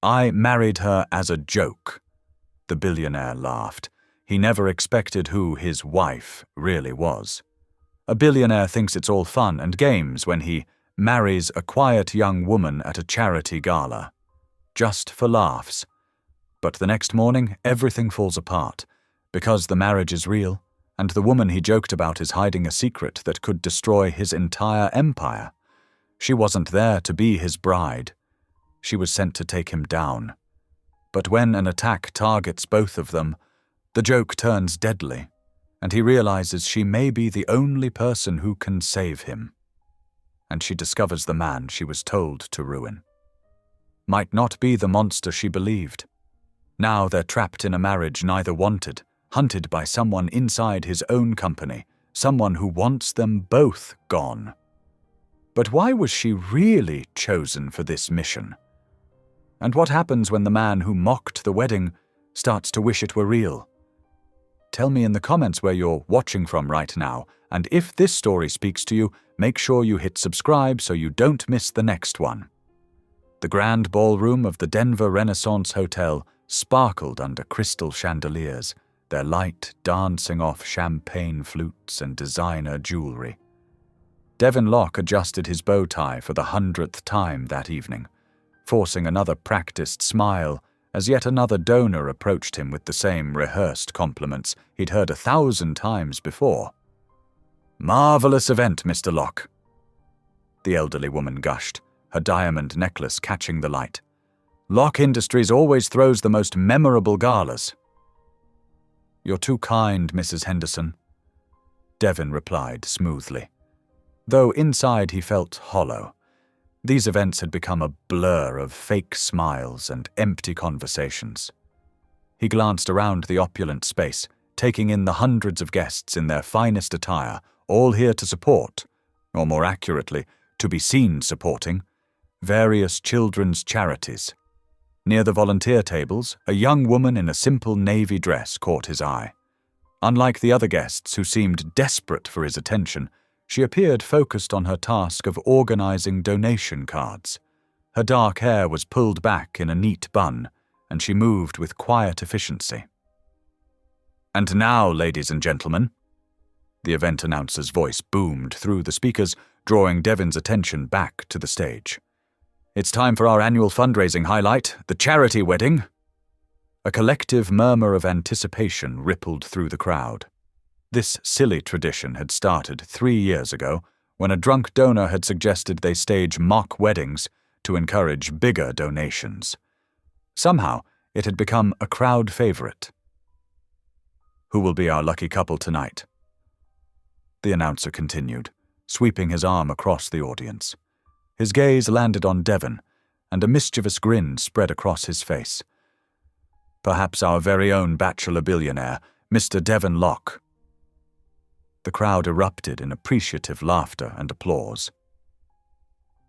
I married her as a joke." The billionaire laughed. He never expected who his wife really was. A billionaire thinks it's all fun and games when he marries a quiet young woman at a charity gala. Just for laughs. But the next morning, everything falls apart, because the marriage is real, and the woman he joked about is hiding a secret that could destroy his entire empire. She wasn't there to be his bride. She was sent to take him down. But when an attack targets both of them, the joke turns deadly, and he realizes she may be the only person who can save him. And she discovers the man she was told to ruin might not be the monster she believed. Now they're trapped in a marriage neither wanted, hunted by someone inside his own company, someone who wants them both gone. But why was she really chosen for this mission? And what happens when the man who mocked the wedding starts to wish it were real? Tell me in the comments where you're watching from right now, and if this story speaks to you, make sure you hit subscribe so you don't miss the next one. The grand ballroom of the Denver Renaissance Hotel sparkled under crystal chandeliers, their light dancing off champagne flutes and designer jewelry. Devin Locke adjusted his bow tie for the 100th time that evening, forcing another practiced smile as yet another donor approached him with the same rehearsed compliments he'd heard 1,000 times before. "Marvelous event, Mr. Locke," the elderly woman gushed, her diamond necklace catching the light. "Locke Industries always throws the most memorable galas." "You're too kind, Mrs. Henderson," Devin replied smoothly, though inside he felt hollow. These events had become a blur of fake smiles and empty conversations. He glanced around the opulent space, taking in the hundreds of guests in their finest attire, all here to support, or more accurately, to be seen supporting, various children's charities. Near the volunteer tables, a young woman in a simple navy dress caught his eye. Unlike the other guests who seemed desperate for his attention, she appeared focused on her task of organizing donation cards. Her dark hair was pulled back in a neat bun, and she moved with quiet efficiency. "And now, ladies and gentlemen," the event announcer's voice boomed through the speakers, drawing Devin's attention back to the stage. "It's time for our annual fundraising highlight, the charity wedding." A collective murmur of anticipation rippled through the crowd. This silly tradition had started 3 years ago, when a drunk donor had suggested they stage mock weddings to encourage bigger donations. Somehow, it had become a crowd favorite. "Who will be our lucky couple tonight?" The announcer continued, sweeping his arm across the audience. His gaze landed on Devin, and a mischievous grin spread across his face. "Perhaps our very own bachelor billionaire, Mr. Devin Locke." The crowd erupted in appreciative laughter and applause.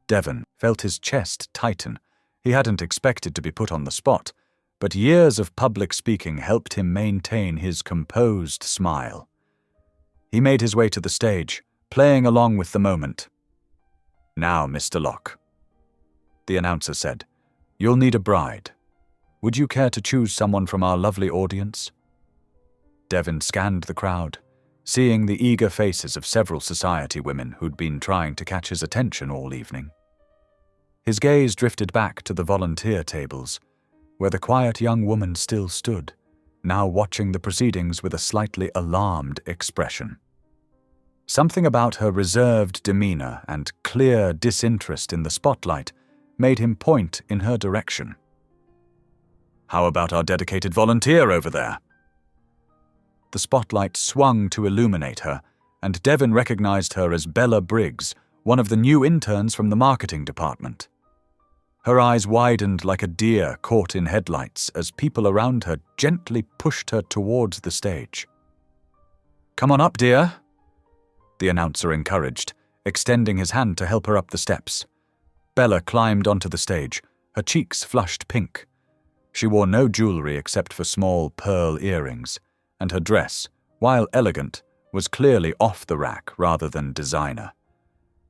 Devin felt his chest tighten. He hadn't expected to be put on the spot, but years of public speaking helped him maintain his composed smile. He made his way to the stage, playing along with the moment. "Now, Mr. Locke," the announcer said, "you'll need a bride. Would you care to choose someone from our lovely audience?" Devin scanned the crowd, seeing the eager faces of several society women who'd been trying to catch his attention all evening. His gaze drifted back to the volunteer tables, where the quiet young woman still stood, now watching the proceedings with a slightly alarmed expression. Something about her reserved demeanor and clear disinterest in the spotlight made him point in her direction. "How about our dedicated volunteer over there?" The spotlight swung to illuminate her, and Devin recognized her as Bella Briggs, one of the new interns from the marketing department. Her eyes widened like a deer caught in headlights as people around her gently pushed her towards the stage. "Come on up, dear," the announcer encouraged, extending his hand to help her up the steps. Bella climbed onto the stage, her cheeks flushed pink. She wore no jewelry except for small pearl earrings, and her dress, while elegant, was clearly off the rack rather than designer.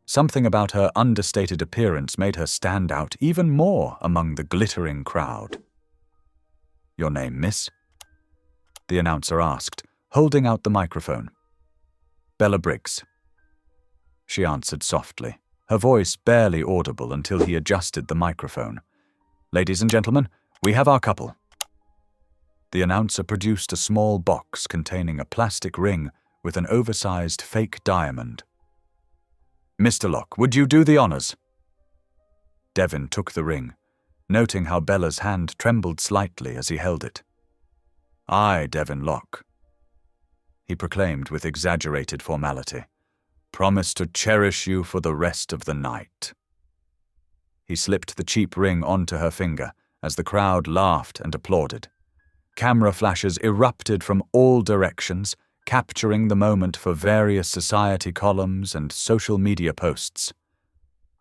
Something about her understated appearance made her stand out even more among the glittering crowd. "Your name, miss?" the announcer asked, holding out the microphone. "Bella Briggs," she answered softly, her voice barely audible until he adjusted the microphone. "Ladies and gentlemen, we have our couple." The announcer produced a small box containing a plastic ring with an oversized fake diamond. "Mr. Locke, would you do the honors?" Devon took the ring, noting how Bella's hand trembled slightly as he held it. "I, Devon Locke," he proclaimed with exaggerated formality, "promise to cherish you for the rest of the night." He slipped the cheap ring onto her finger as the crowd laughed and applauded. Camera flashes erupted from all directions, capturing the moment for various society columns and social media posts.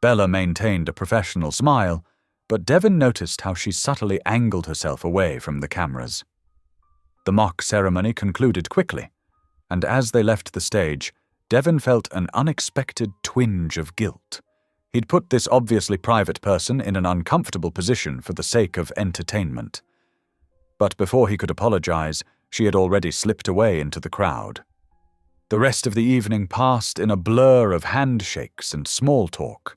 Bella maintained a professional smile, but Devon noticed how she subtly angled herself away from the cameras. The mock ceremony concluded quickly, and as they left the stage, Devon felt an unexpected twinge of guilt. He'd put this obviously private person in an uncomfortable position for the sake of entertainment. But before he could apologize, she had already slipped away into the crowd. The rest of the evening passed in a blur of handshakes and small talk.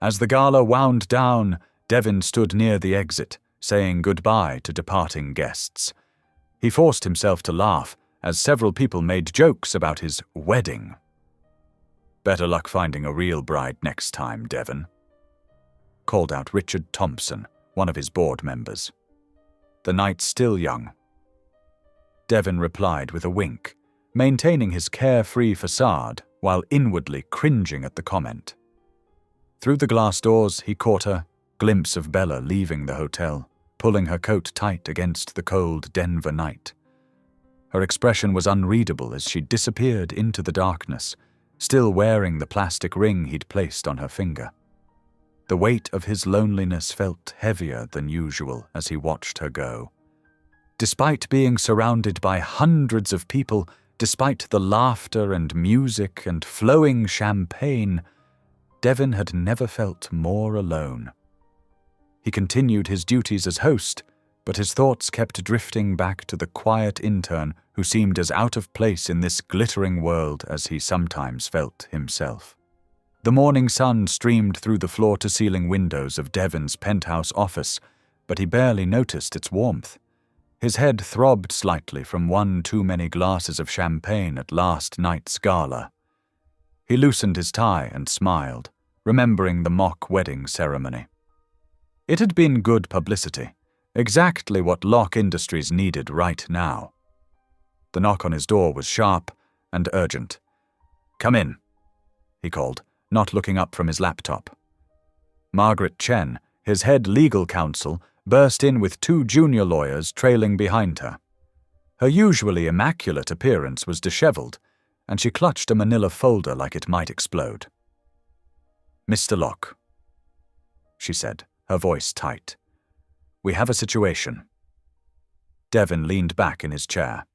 As the gala wound down, Devon stood near the exit, saying goodbye to departing guests. He forced himself to laugh as several people made jokes about his wedding. "Better luck finding a real bride next time, Devon," called out Richard Thompson, one of his board members. "The night's still young." Devon replied with a wink, maintaining his carefree facade while inwardly cringing at the comment. Through the glass doors, he caught a glimpse of Bella leaving the hotel, pulling her coat tight against the cold Denver night. Her expression was unreadable as she disappeared into the darkness, still wearing the plastic ring he'd placed on her finger. The weight of his loneliness felt heavier than usual as he watched her go. Despite being surrounded by hundreds of people, despite the laughter and music and flowing champagne, Devon had never felt more alone. He continued his duties as host, but his thoughts kept drifting back to the quiet intern who seemed as out of place in this glittering world as he sometimes felt himself. The morning sun streamed through the floor-to-ceiling windows of Devon's penthouse office, but he barely noticed its warmth. His head throbbed slightly from one too many glasses of champagne at last night's gala. He loosened his tie and smiled, remembering the mock wedding ceremony. It had been good publicity, exactly what Locke Industries needed right now. The knock on his door was sharp and urgent. "Come in," he called, not looking up from his laptop. Margaret Chen, his head legal counsel, burst in with two junior lawyers trailing behind her. Her usually immaculate appearance was disheveled, and she clutched a manila folder like it might explode. "Mr. Locke," she said, her voice tight. "We have a situation." Devon leaned back in his chair.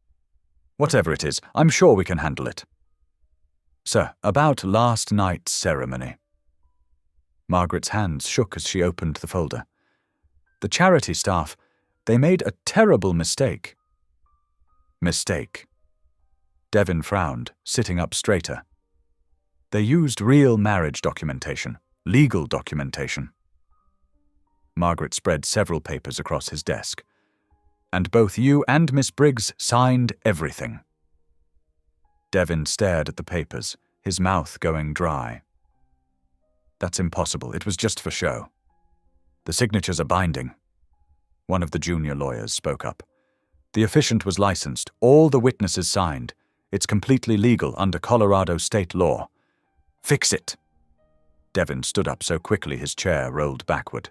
"Whatever it is, I'm sure we can handle it." "Sir, about last night's ceremony." Margaret's hands shook as she opened the folder. "The charity staff, they made a terrible mistake." "Mistake?" Devon frowned, sitting up straighter. "They used real marriage documentation, legal documentation." Margaret spread several papers across his desk. "And both you and Miss Briggs signed everything." Devon stared at the papers, his mouth going dry. "That's impossible. It was just for show." "The signatures are binding," one of the junior lawyers spoke up. "The officiant was licensed. All the witnesses signed. It's completely legal under Colorado state law." "Fix it." Devon stood up so quickly his chair rolled backward.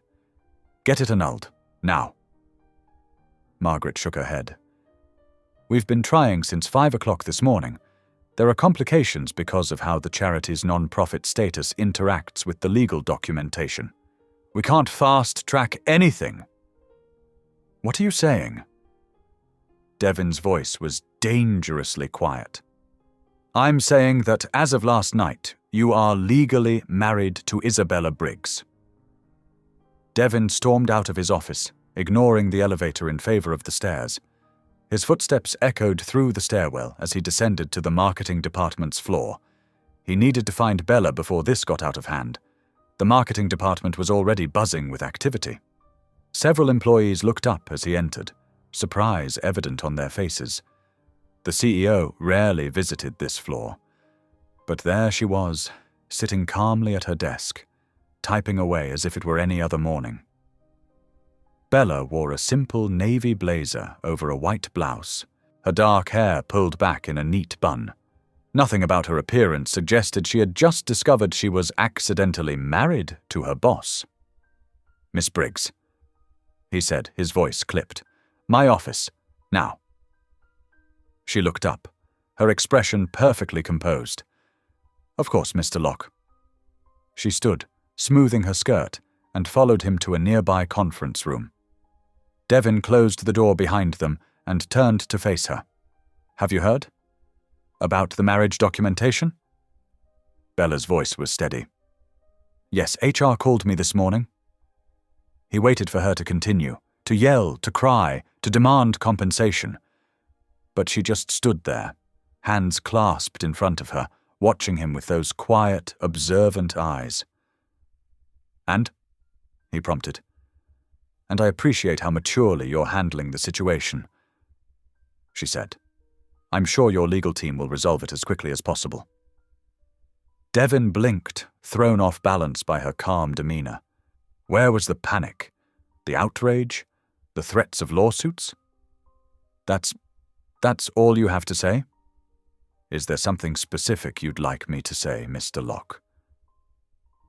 "Get it annulled. Now." Margaret shook her head. "We've been trying since 5 o'clock this morning. There are complications because of how the charity's non-profit status interacts with the legal documentation. We can't fast-track anything." "What are you saying?" Devon's voice was dangerously quiet. I'm saying that as of last night, you are legally married to Isabella Briggs." Devin stormed out of his office, ignoring the elevator in favor of the stairs. His footsteps echoed through the stairwell as he descended to the marketing department's floor. He needed to find Bella before this got out of hand. The marketing department was already buzzing with activity. Several employees looked up as he entered, surprise evident on their faces. The CEO rarely visited this floor. But there she was, sitting calmly at her desk, typing away as if it were any other morning. Bella wore a simple navy blazer over a white blouse, her dark hair pulled back in a neat bun. Nothing about her appearance suggested she had just discovered she was accidentally married to her boss. "Miss Briggs," he said, his voice clipped. "My office, now." She looked up, her expression perfectly composed. "Of course, Mr. Locke." She stood, smoothing her skirt, and followed him to a nearby conference room. Devin closed the door behind them and turned to face her. "Have you heard? About the marriage documentation?" Bella's voice was steady. "Yes, HR called me this morning." He waited for her to continue, to yell, to cry, to demand compensation. But she just stood there, hands clasped in front of her, watching him with those quiet, observant eyes. "And?" he prompted. "And I appreciate how maturely you're handling the situation," she said. "I'm sure your legal team will resolve it as quickly as possible." Devin blinked, thrown off balance by her calm demeanor. Where was the panic? The outrage? The threats of lawsuits? That's all you have to say? Is there something specific you'd like me to say, Mr. Locke?"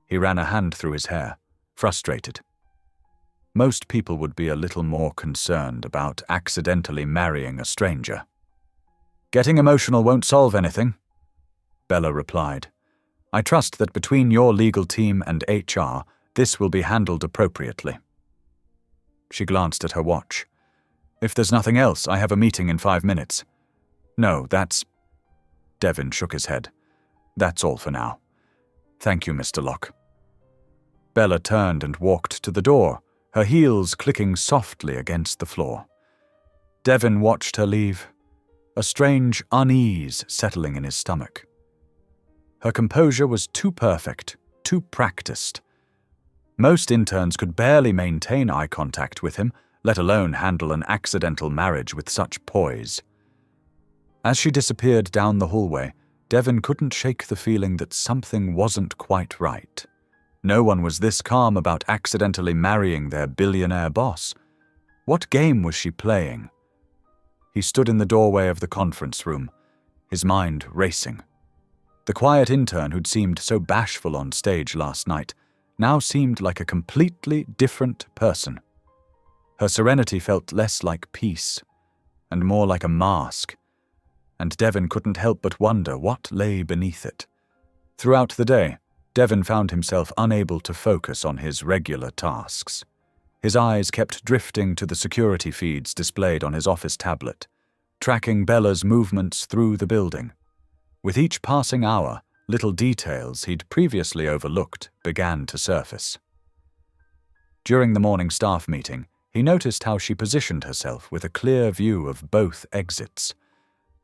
He ran a hand through his hair, frustrated. Most people would be a little more concerned about accidentally marrying a stranger. "Getting emotional won't solve anything," Bella replied. "I trust that between your legal team and HR, this will be handled appropriately." She glanced at her watch. "If there's nothing else, I have a meeting in 5 minutes." "No, that's—" Devin shook his head. "That's all for now. Thank you, Mr. Locke." Bella turned and walked to the door, her heels clicking softly against the floor. Devin watched her leave, a strange unease settling in his stomach. Her composure was too perfect, too practiced. Most interns could barely maintain eye contact with him, let alone handle an accidental marriage with such poise. As she disappeared down the hallway, Devin couldn't shake the feeling that something wasn't quite right. No one was this calm about accidentally marrying their billionaire boss. What game was she playing? He stood in the doorway of the conference room, his mind racing. The quiet intern who'd seemed so bashful on stage last night now seemed like a completely different person. Her serenity felt less like peace, and more like a mask, and Devin couldn't help but wonder what lay beneath it. Throughout the day, Devin found himself unable to focus on his regular tasks. His eyes kept drifting to the security feeds displayed on his office tablet, tracking Bella's movements through the building. With each passing hour, little details he'd previously overlooked began to surface. During the morning staff meeting, he noticed how she positioned herself with a clear view of both exits.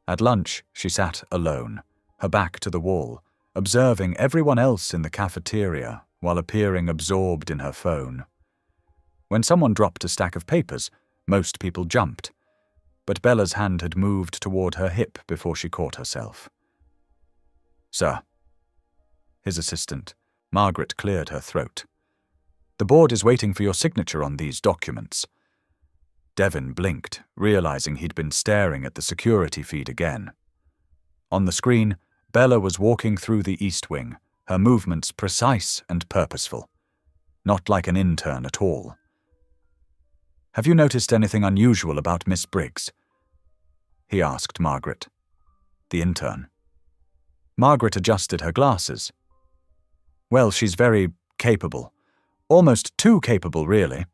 At lunch, she sat alone, her back to the wall, observing everyone else in the cafeteria while appearing absorbed in her phone. When someone dropped a stack of papers, most people jumped, but Bella's hand had moved toward her hip before she caught herself. "Sir." His assistant, Margaret, cleared her throat. "The board is waiting for your signature on these documents." Devin blinked, realizing he'd been staring at the security feed again. On the screen, Bella was walking through the East Wing, her movements precise and purposeful. Not like an intern at all. "Have you noticed anything unusual about Miss Briggs?" he asked Margaret, the intern. Margaret adjusted her glasses. "Well, she's very capable. Almost too capable, really.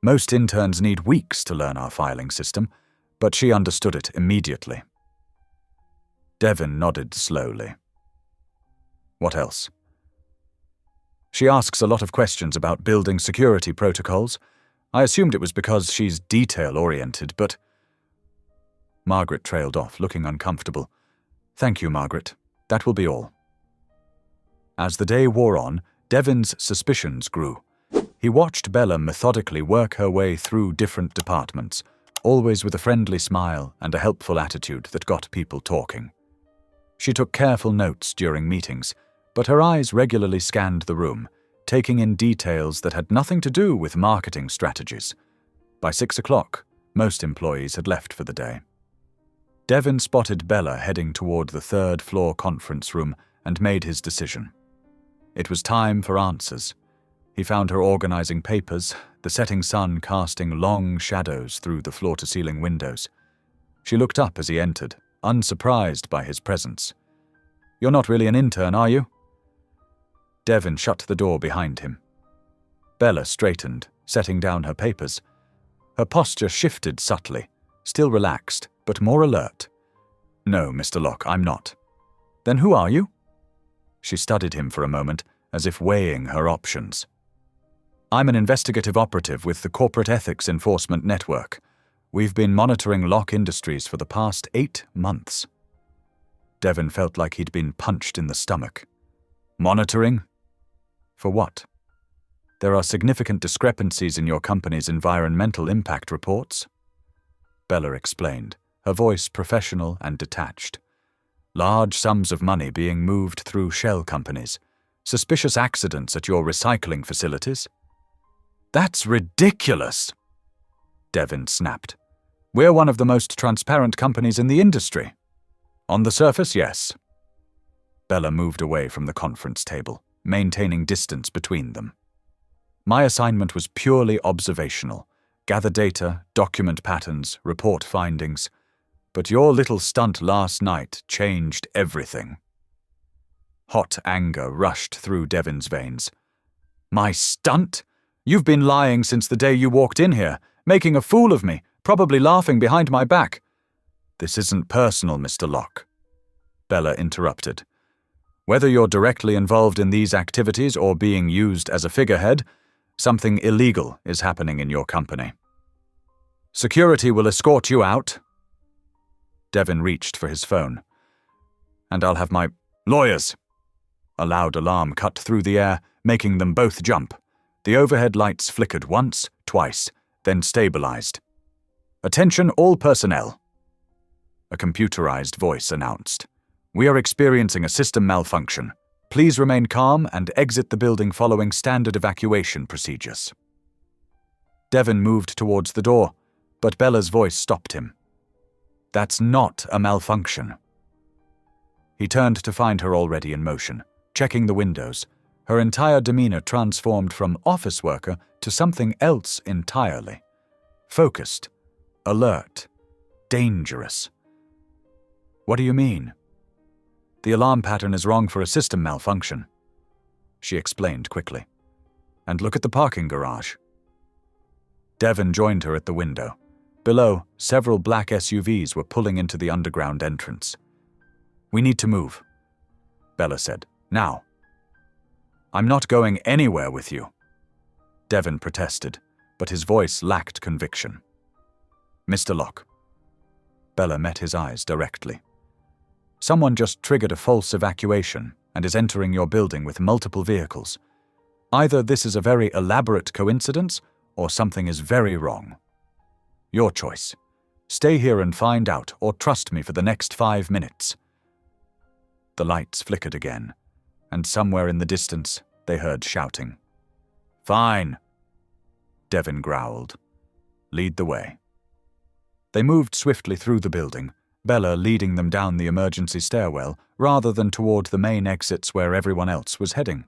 Most interns need weeks to learn our filing system, but she understood it immediately." Devon nodded slowly. What else? She asks a lot of questions about building security protocols. I assumed it was because she's detail-oriented, but... Margaret trailed off, looking uncomfortable. Thank you, Margaret. That will be all. As the day wore on, Devon's suspicions grew. He watched Bella methodically work her way through different departments, always with a friendly smile and a helpful attitude that got people talking. She took careful notes during meetings, but her eyes regularly scanned the room, taking in details that had nothing to do with marketing strategies. By 6 o'clock, most employees had left for the day. Devon spotted Bella heading toward the third-floor conference room and made his decision. It was time for answers. He found her organizing papers, the setting sun casting long shadows through the floor-to-ceiling windows. She looked up as he entered, unsurprised by his presence. You're not really an intern, are you? Devon shut the door behind him. Bella straightened, setting down her papers. Her posture shifted subtly, still relaxed, but more alert. No, Mr. Locke, I'm not. Then who are you? She studied him for a moment, as if weighing her options. I'm an investigative operative with the Corporate Ethics Enforcement Network. We've been monitoring Locke Industries for the past 8 months. Devon felt like he'd been punched in the stomach. Monitoring? For what? There are significant discrepancies in your company's environmental impact reports. Bella explained, her voice professional and detached. Large sums of money being moved through shell companies. Suspicious accidents at your recycling facilities. That's ridiculous, Devon snapped. We're one of the most transparent companies in the industry. On the surface, yes. Bella moved away from the conference table, maintaining distance between them. My assignment was purely observational. Gather data, document patterns, report findings. But your little stunt last night changed everything. Hot anger rushed through Devon's veins. My stunt? You've been lying since the day you walked in here, making a fool of me, probably laughing behind my back. This isn't personal, Mr. Locke. Bella interrupted. Whether you're directly involved in these activities or being used as a figurehead, something illegal is happening in your company. Security will escort you out. Devon reached for his phone. And I'll have my lawyers. A loud alarm cut through the air, making them both jump. The overhead lights flickered once, twice, then stabilized. Attention all personnel. A computerized voice announced. We are experiencing a system malfunction. Please remain calm and exit the building following standard evacuation procedures. Devon moved towards the door, but Bella's voice stopped him. That's not a malfunction. He turned to find her already in motion, checking the windows. Her entire demeanor transformed from office worker to something else entirely. Focused, alert, dangerous. What do you mean? The alarm pattern is wrong for a system malfunction, she explained quickly. And look at the parking garage. Devon joined her at the window. Below, several black SUVs were pulling into the underground entrance. We need to move, Bella said. Now. I'm not going anywhere with you, Devon protested, but his voice lacked conviction. Mr. Locke. Bella met his eyes directly. Someone just triggered a false evacuation and is entering your building with multiple vehicles. Either this is a very elaborate coincidence or something is very wrong. Your choice. Stay here and find out, or trust me for the next 5 minutes. The lights flickered again, and somewhere in the distance they heard shouting. Fine, Devon growled. Lead the way. They moved swiftly through the building, Bella leading them down the emergency stairwell rather than toward the main exits where everyone else was heading.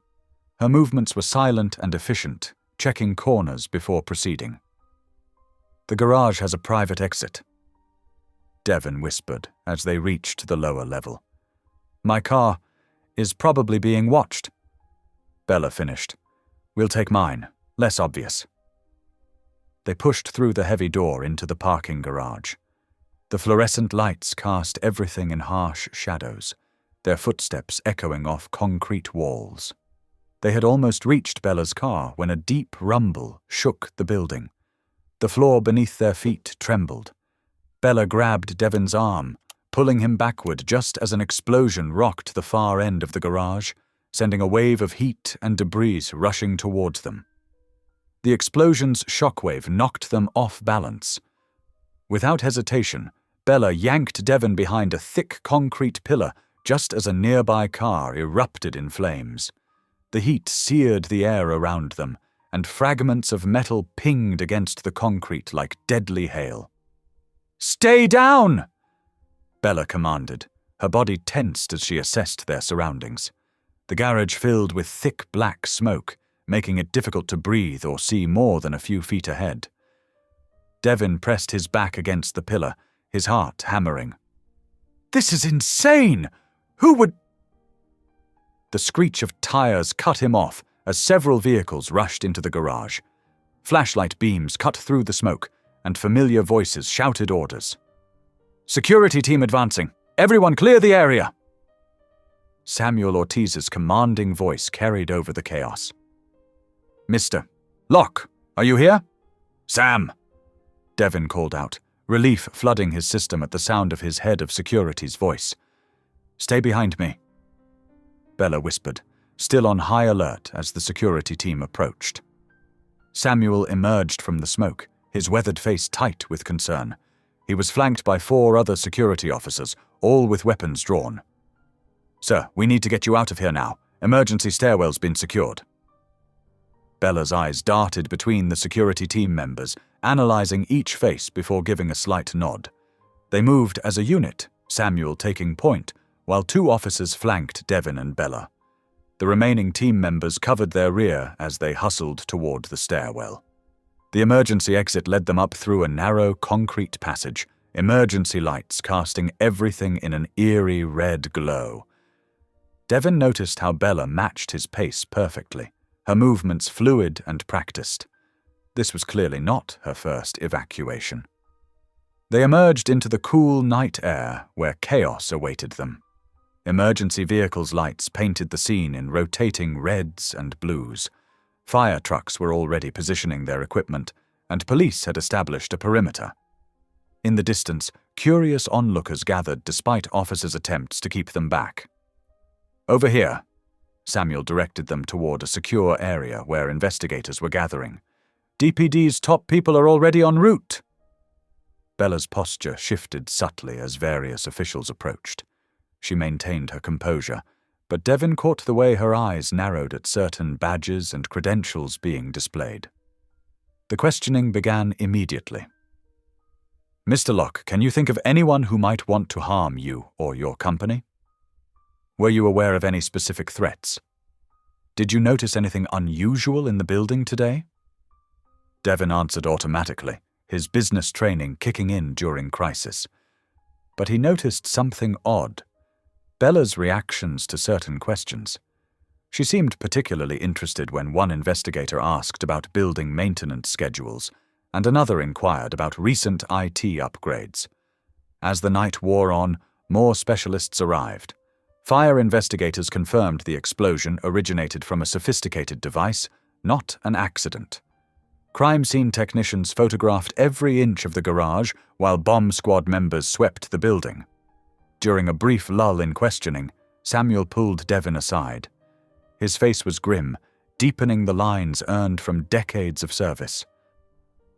Her movements were silent and efficient, checking corners before proceeding. The garage has a private exit, Devon whispered as they reached the lower level. My car is probably being watched. Bella finished. We'll take mine, less obvious. They pushed through the heavy door into the parking garage. The fluorescent lights cast everything in harsh shadows, their footsteps echoing off concrete walls. They had almost reached Bella's car when a deep rumble shook the building. The floor beneath their feet trembled. Bella grabbed Devin's arm, pulling him backward just as an explosion rocked the far end of the garage, sending a wave of heat and debris rushing towards them. The explosion's shockwave knocked them off balance. Without hesitation, Bella yanked Devin behind a thick concrete pillar just as a nearby car erupted in flames. The heat seared the air around them, and fragments of metal pinged against the concrete like deadly hail. "Stay down!" Bella commanded, her body tensed as she assessed their surroundings. The garage filled with thick black smoke, making it difficult to breathe or see more than a few feet ahead. Devin pressed his back against the pillar, his heart hammering. "This is insane! Who would—" The screech of tires cut him off as several vehicles rushed into the garage. Flashlight beams cut through the smoke, and familiar voices shouted orders. "Security team advancing! Everyone clear the area!" Samuel Ortiz's commanding voice carried over the chaos. "Mr. Locke, are you here?" "Sam!" Devin called out, relief flooding his system at the sound of his head of security's voice. "Stay behind me," Bella whispered, still on high alert as the security team approached. Samuel emerged from the smoke, his weathered face tight with concern. He was flanked by 4 other security officers, all with weapons drawn. "Sir, we need to get you out of here now. Emergency stairwell's been secured." Bella's eyes darted between the security team members, analyzing each face before giving a slight nod. They moved as a unit, Samuel taking point, while 2 officers flanked Devin and Bella. The remaining team members covered their rear as they hustled toward the stairwell. The emergency exit led them up through a narrow concrete passage, emergency lights casting everything in an eerie red glow. Devin noticed how Bella matched his pace perfectly, her movements fluid and practiced. This was clearly not her first evacuation. They emerged into the cool night air where chaos awaited them. Emergency vehicles' lights painted the scene in rotating reds and blues. Fire trucks were already positioning their equipment, and police had established a perimeter. In the distance, curious onlookers gathered despite officers' attempts to keep them back. "Over here," Samuel directed them toward a secure area where investigators were gathering. "DPD's top people are already en route." Bella's posture shifted subtly as various officials approached. She maintained her composure, but Devin caught the way her eyes narrowed at certain badges and credentials being displayed. The questioning began immediately. "Mr. Locke, can you think of anyone who might want to harm you or your company? Were you aware of any specific threats? Did you notice anything unusual in the building today?" Devin answered automatically, his business training kicking in during crisis. But he noticed something odd. Bella's reactions to certain questions. She seemed particularly interested when one investigator asked about building maintenance schedules, and another inquired about recent IT upgrades. As the night wore on, more specialists arrived. Fire investigators confirmed the explosion originated from a sophisticated device, not an accident. Crime scene technicians photographed every inch of the garage while bomb squad members swept the building. During a brief lull in questioning, Samuel pulled Devin aside. His face was grim, deepening the lines earned from decades of service.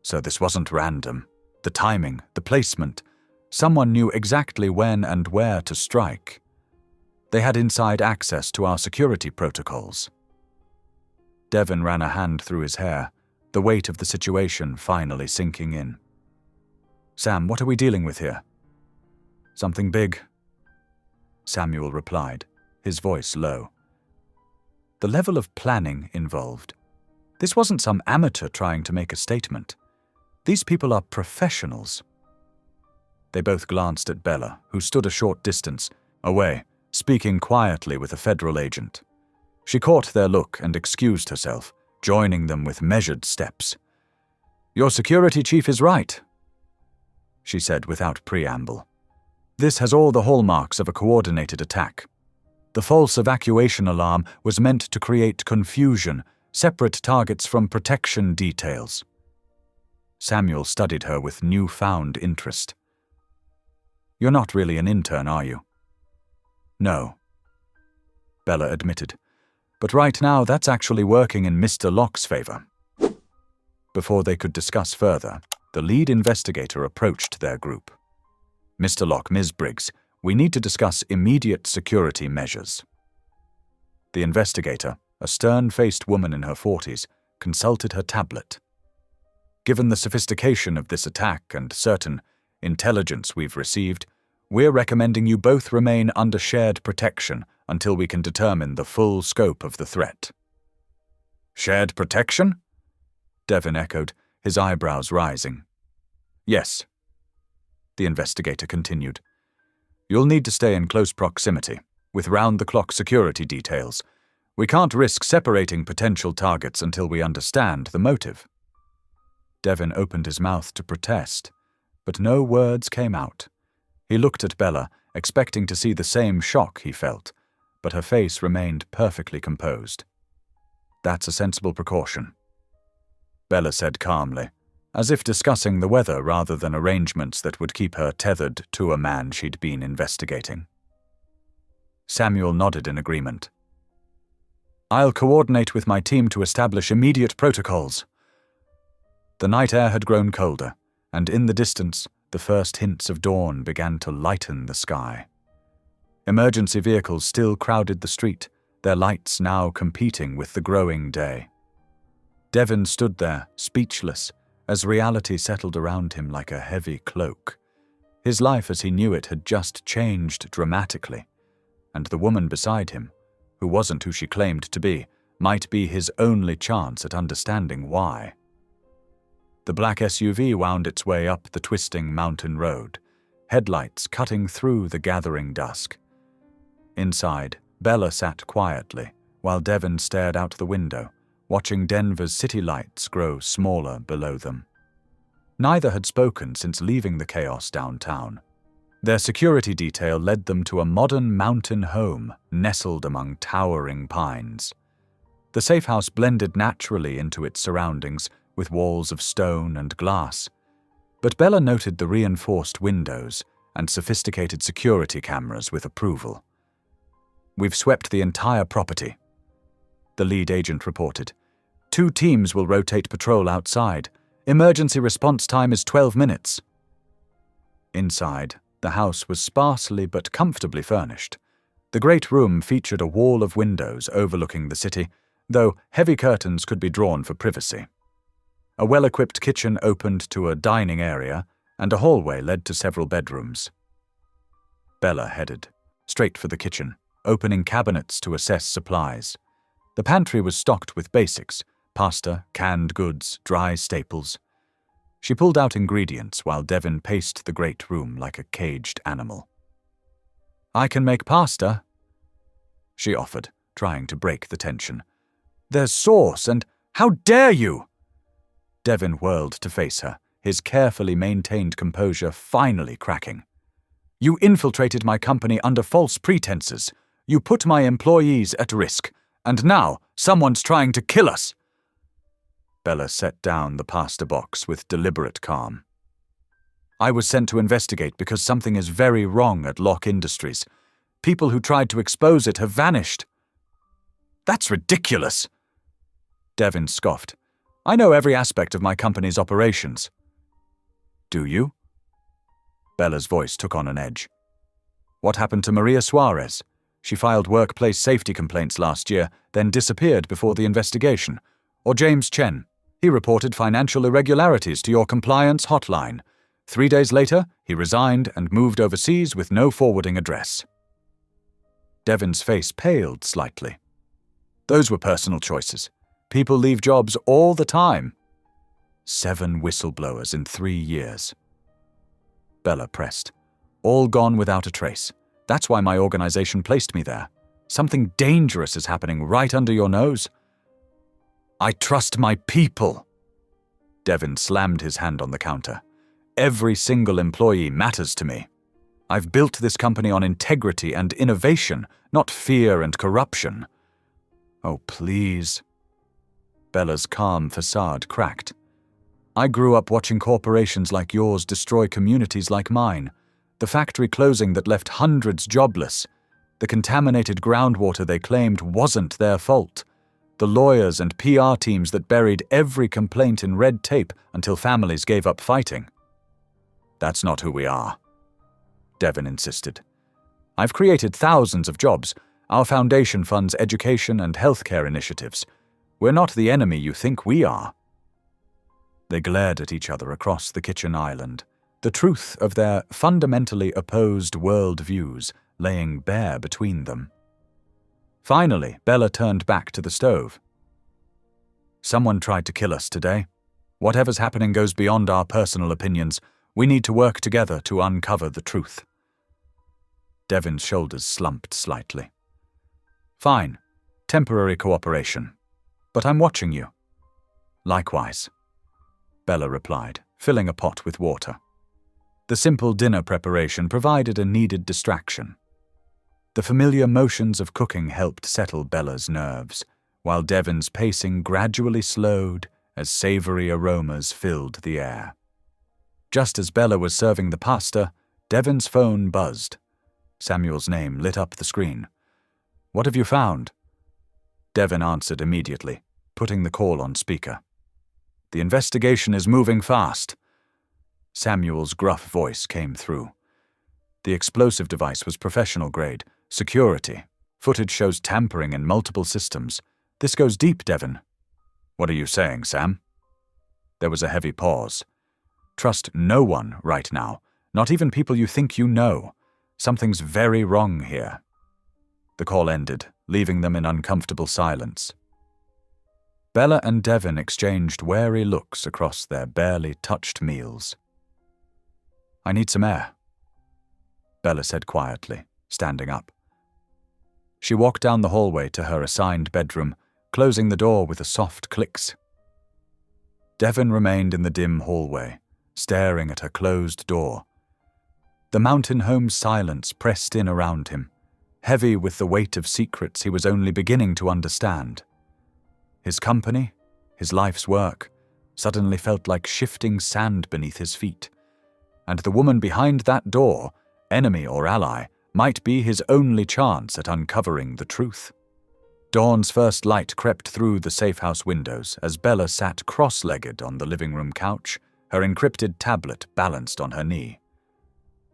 So this wasn't random. The timing, the placement. Someone knew exactly when and where to strike. They had inside access to our security protocols. Devin ran a hand through his hair, the weight of the situation finally sinking in. "Sam, what are we dealing with here?" "Something big," Samuel replied, his voice low. The level of planning involved. This wasn't some amateur trying to make a statement. These people are professionals. They both glanced at Bella, who stood a short distance away, speaking quietly with a federal agent. She caught their look and excused herself, joining them with measured steps. "Your security chief is right." she said without preamble. "This has all the hallmarks of a coordinated attack. The false evacuation alarm was meant to create confusion, separate targets from protection details." Samuel studied her with newfound interest. "You're not really an intern, are you?" "No," Bella admitted. "But right now that's actually working in Mr. Locke's favor." Before they could discuss further, the lead investigator approached their group. "Mr. Locke, Ms. Briggs, we need to discuss immediate security measures." The investigator, a stern-faced woman in her 40s, consulted her tablet. "Given the sophistication of this attack and certain intelligence we've received, we're recommending you both remain under shared protection until we can determine the full scope of the threat." "Shared protection?" Devin echoed, his eyebrows rising. "Yes," the investigator continued. "You'll need to stay in close proximity, with round-the-clock security details. We can't risk separating potential targets until we understand the motive." Devin opened his mouth to protest, but no words came out. He looked at Bella, expecting to see the same shock he felt, but her face remained perfectly composed. "That's a sensible precaution," Bella said calmly, as if discussing the weather rather than arrangements that would keep her tethered to a man she'd been investigating. Samuel nodded in agreement. "I'll coordinate with my team to establish immediate protocols." The night air had grown colder, and in the distance, the first hints of dawn began to lighten the sky. Emergency vehicles still crowded the street, their lights now competing with the growing day. Devin stood there, speechless, as reality settled around him like a heavy cloak. His life as he knew it had just changed dramatically, and the woman beside him, who wasn't who she claimed to be, might be his only chance at understanding why. The black SUV wound its way up the twisting mountain road, headlights cutting through the gathering dusk. Inside, Bella sat quietly, while Devin stared out the window, watching Denver's city lights grow smaller below them. Neither had spoken since leaving the chaos downtown. Their security detail led them to a modern mountain home nestled among towering pines. The safe house blended naturally into its surroundings, with walls of stone and glass. But Bella noted the reinforced windows and sophisticated security cameras with approval. "We've swept the entire property," the lead agent reported. "2 teams will rotate patrol outside. Emergency response time is 12 minutes. Inside, the house was sparsely but comfortably furnished. The great room featured a wall of windows overlooking the city, though heavy curtains could be drawn for privacy. A well-equipped kitchen opened to a dining area, and a hallway led to several bedrooms. Bella headed straight for the kitchen, opening cabinets to assess supplies. The pantry was stocked with basics: pasta, canned goods, dry staples. She pulled out ingredients while Devin paced the great room like a caged animal. "I can make pasta," she offered, trying to break the tension. "There's sauce, and how dare you!" Devin whirled to face her, his carefully maintained composure finally cracking. "You infiltrated my company under false pretenses. You put my employees at risk, and now someone's trying to kill us." Bella set down the pasta box with deliberate calm. "I was sent to investigate because something is very wrong at Locke Industries. People who tried to expose it have vanished." "That's ridiculous," Devin scoffed. "I know every aspect of my company's operations." "Do you?" Bella's voice took on an edge. "What happened to Maria Suarez? She filed workplace safety complaints last year, then disappeared before the investigation. Or James Chen. He reported financial irregularities to your compliance hotline. 3 days later, he resigned and moved overseas with no forwarding address." Devin's face paled slightly. "Those were personal choices. People leave jobs all the time." 7 whistleblowers in 3 years. Bella pressed. "All gone without a trace. That's why my organization placed me there. Something dangerous is happening right under your nose." "I trust my people." Devin slammed his hand on the counter. Every single employee matters to me. I've built this company on integrity and innovation, not fear and corruption. Oh, please. Bella's calm facade cracked. I grew up watching corporations like yours destroy communities like mine. The factory closing that left hundreds jobless. The contaminated groundwater they claimed wasn't their fault. The lawyers and PR teams that buried every complaint in red tape until families gave up fighting. That's not who we are, Devon insisted. I've created thousands of jobs. Our foundation funds education and healthcare initiatives. We're not the enemy you think we are. They glared at each other across the kitchen island, the truth of their fundamentally opposed world views laying bare between them. Finally, Bella turned back to the stove. Someone tried to kill us today. Whatever's happening goes beyond our personal opinions. We need to work together to uncover the truth. Devon's shoulders slumped slightly. Fine. Temporary cooperation. But I'm watching you. Likewise, Bella replied, filling a pot with water. The simple dinner preparation provided a needed distraction. The familiar motions of cooking helped settle Bella's nerves, while Devon's pacing gradually slowed as savory aromas filled the air. Just as Bella was serving the pasta, Devon's phone buzzed. Samuel's name lit up the screen. What have you found? Devon answered immediately, putting the call on speaker. The investigation is moving fast. Samuel's gruff voice came through. The explosive device was professional grade, security. Footage shows tampering in multiple systems. This goes deep, Devon. What are you saying, Sam? There was a heavy pause. Trust no one right now, not even people you think you know. Something's very wrong here. The call ended, leaving them in uncomfortable silence. Bella and Devon exchanged wary looks across their barely touched meals. I need some air, Bella said quietly, standing up. She walked down the hallway to her assigned bedroom, closing the door with a soft clicks. Devon remained in the dim hallway, staring at her closed door. The mountain home's silence pressed in around him, heavy with the weight of secrets he was only beginning to understand. His company, his life's work, suddenly felt like shifting sand beneath his feet. And the woman behind that door, enemy or ally, might be his only chance at uncovering the truth. Dawn's first light crept through the safe-house windows as Bella sat cross-legged on the living room couch, her encrypted tablet balanced on her knee.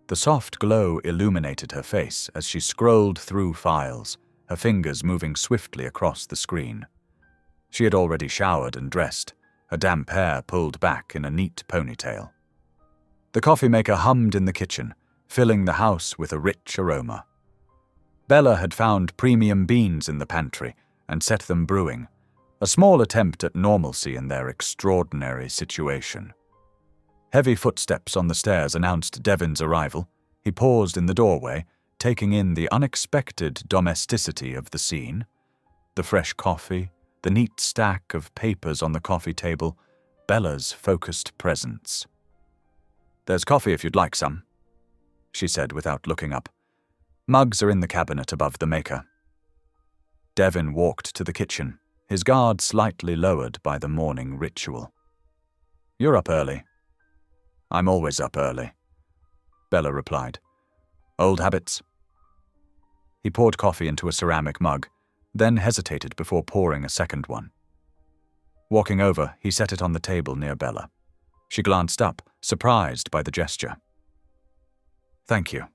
The soft glow illuminated her face as she scrolled through files, her fingers moving swiftly across the screen. She had already showered and dressed, her damp hair pulled back in a neat ponytail. The coffee maker hummed in the kitchen, filling the house with a rich aroma. Bella had found premium beans in the pantry and set them brewing, a small attempt at normalcy in their extraordinary situation. Heavy footsteps on the stairs announced Devon's arrival. He paused in the doorway, taking in the unexpected domesticity of the scene. The fresh coffee, the neat stack of papers on the coffee table, Bella's focused presence. There's coffee if you'd like some, she said without looking up. Mugs are in the cabinet above the maker. Devon walked to the kitchen, his guard slightly lowered by the morning ritual. You're up early. I'm always up early, Bella replied. Old habits. He poured coffee into a ceramic mug, then hesitated before pouring a second one. Walking over, he set it on the table near Bella. She glanced up, surprised by the gesture. Thank you,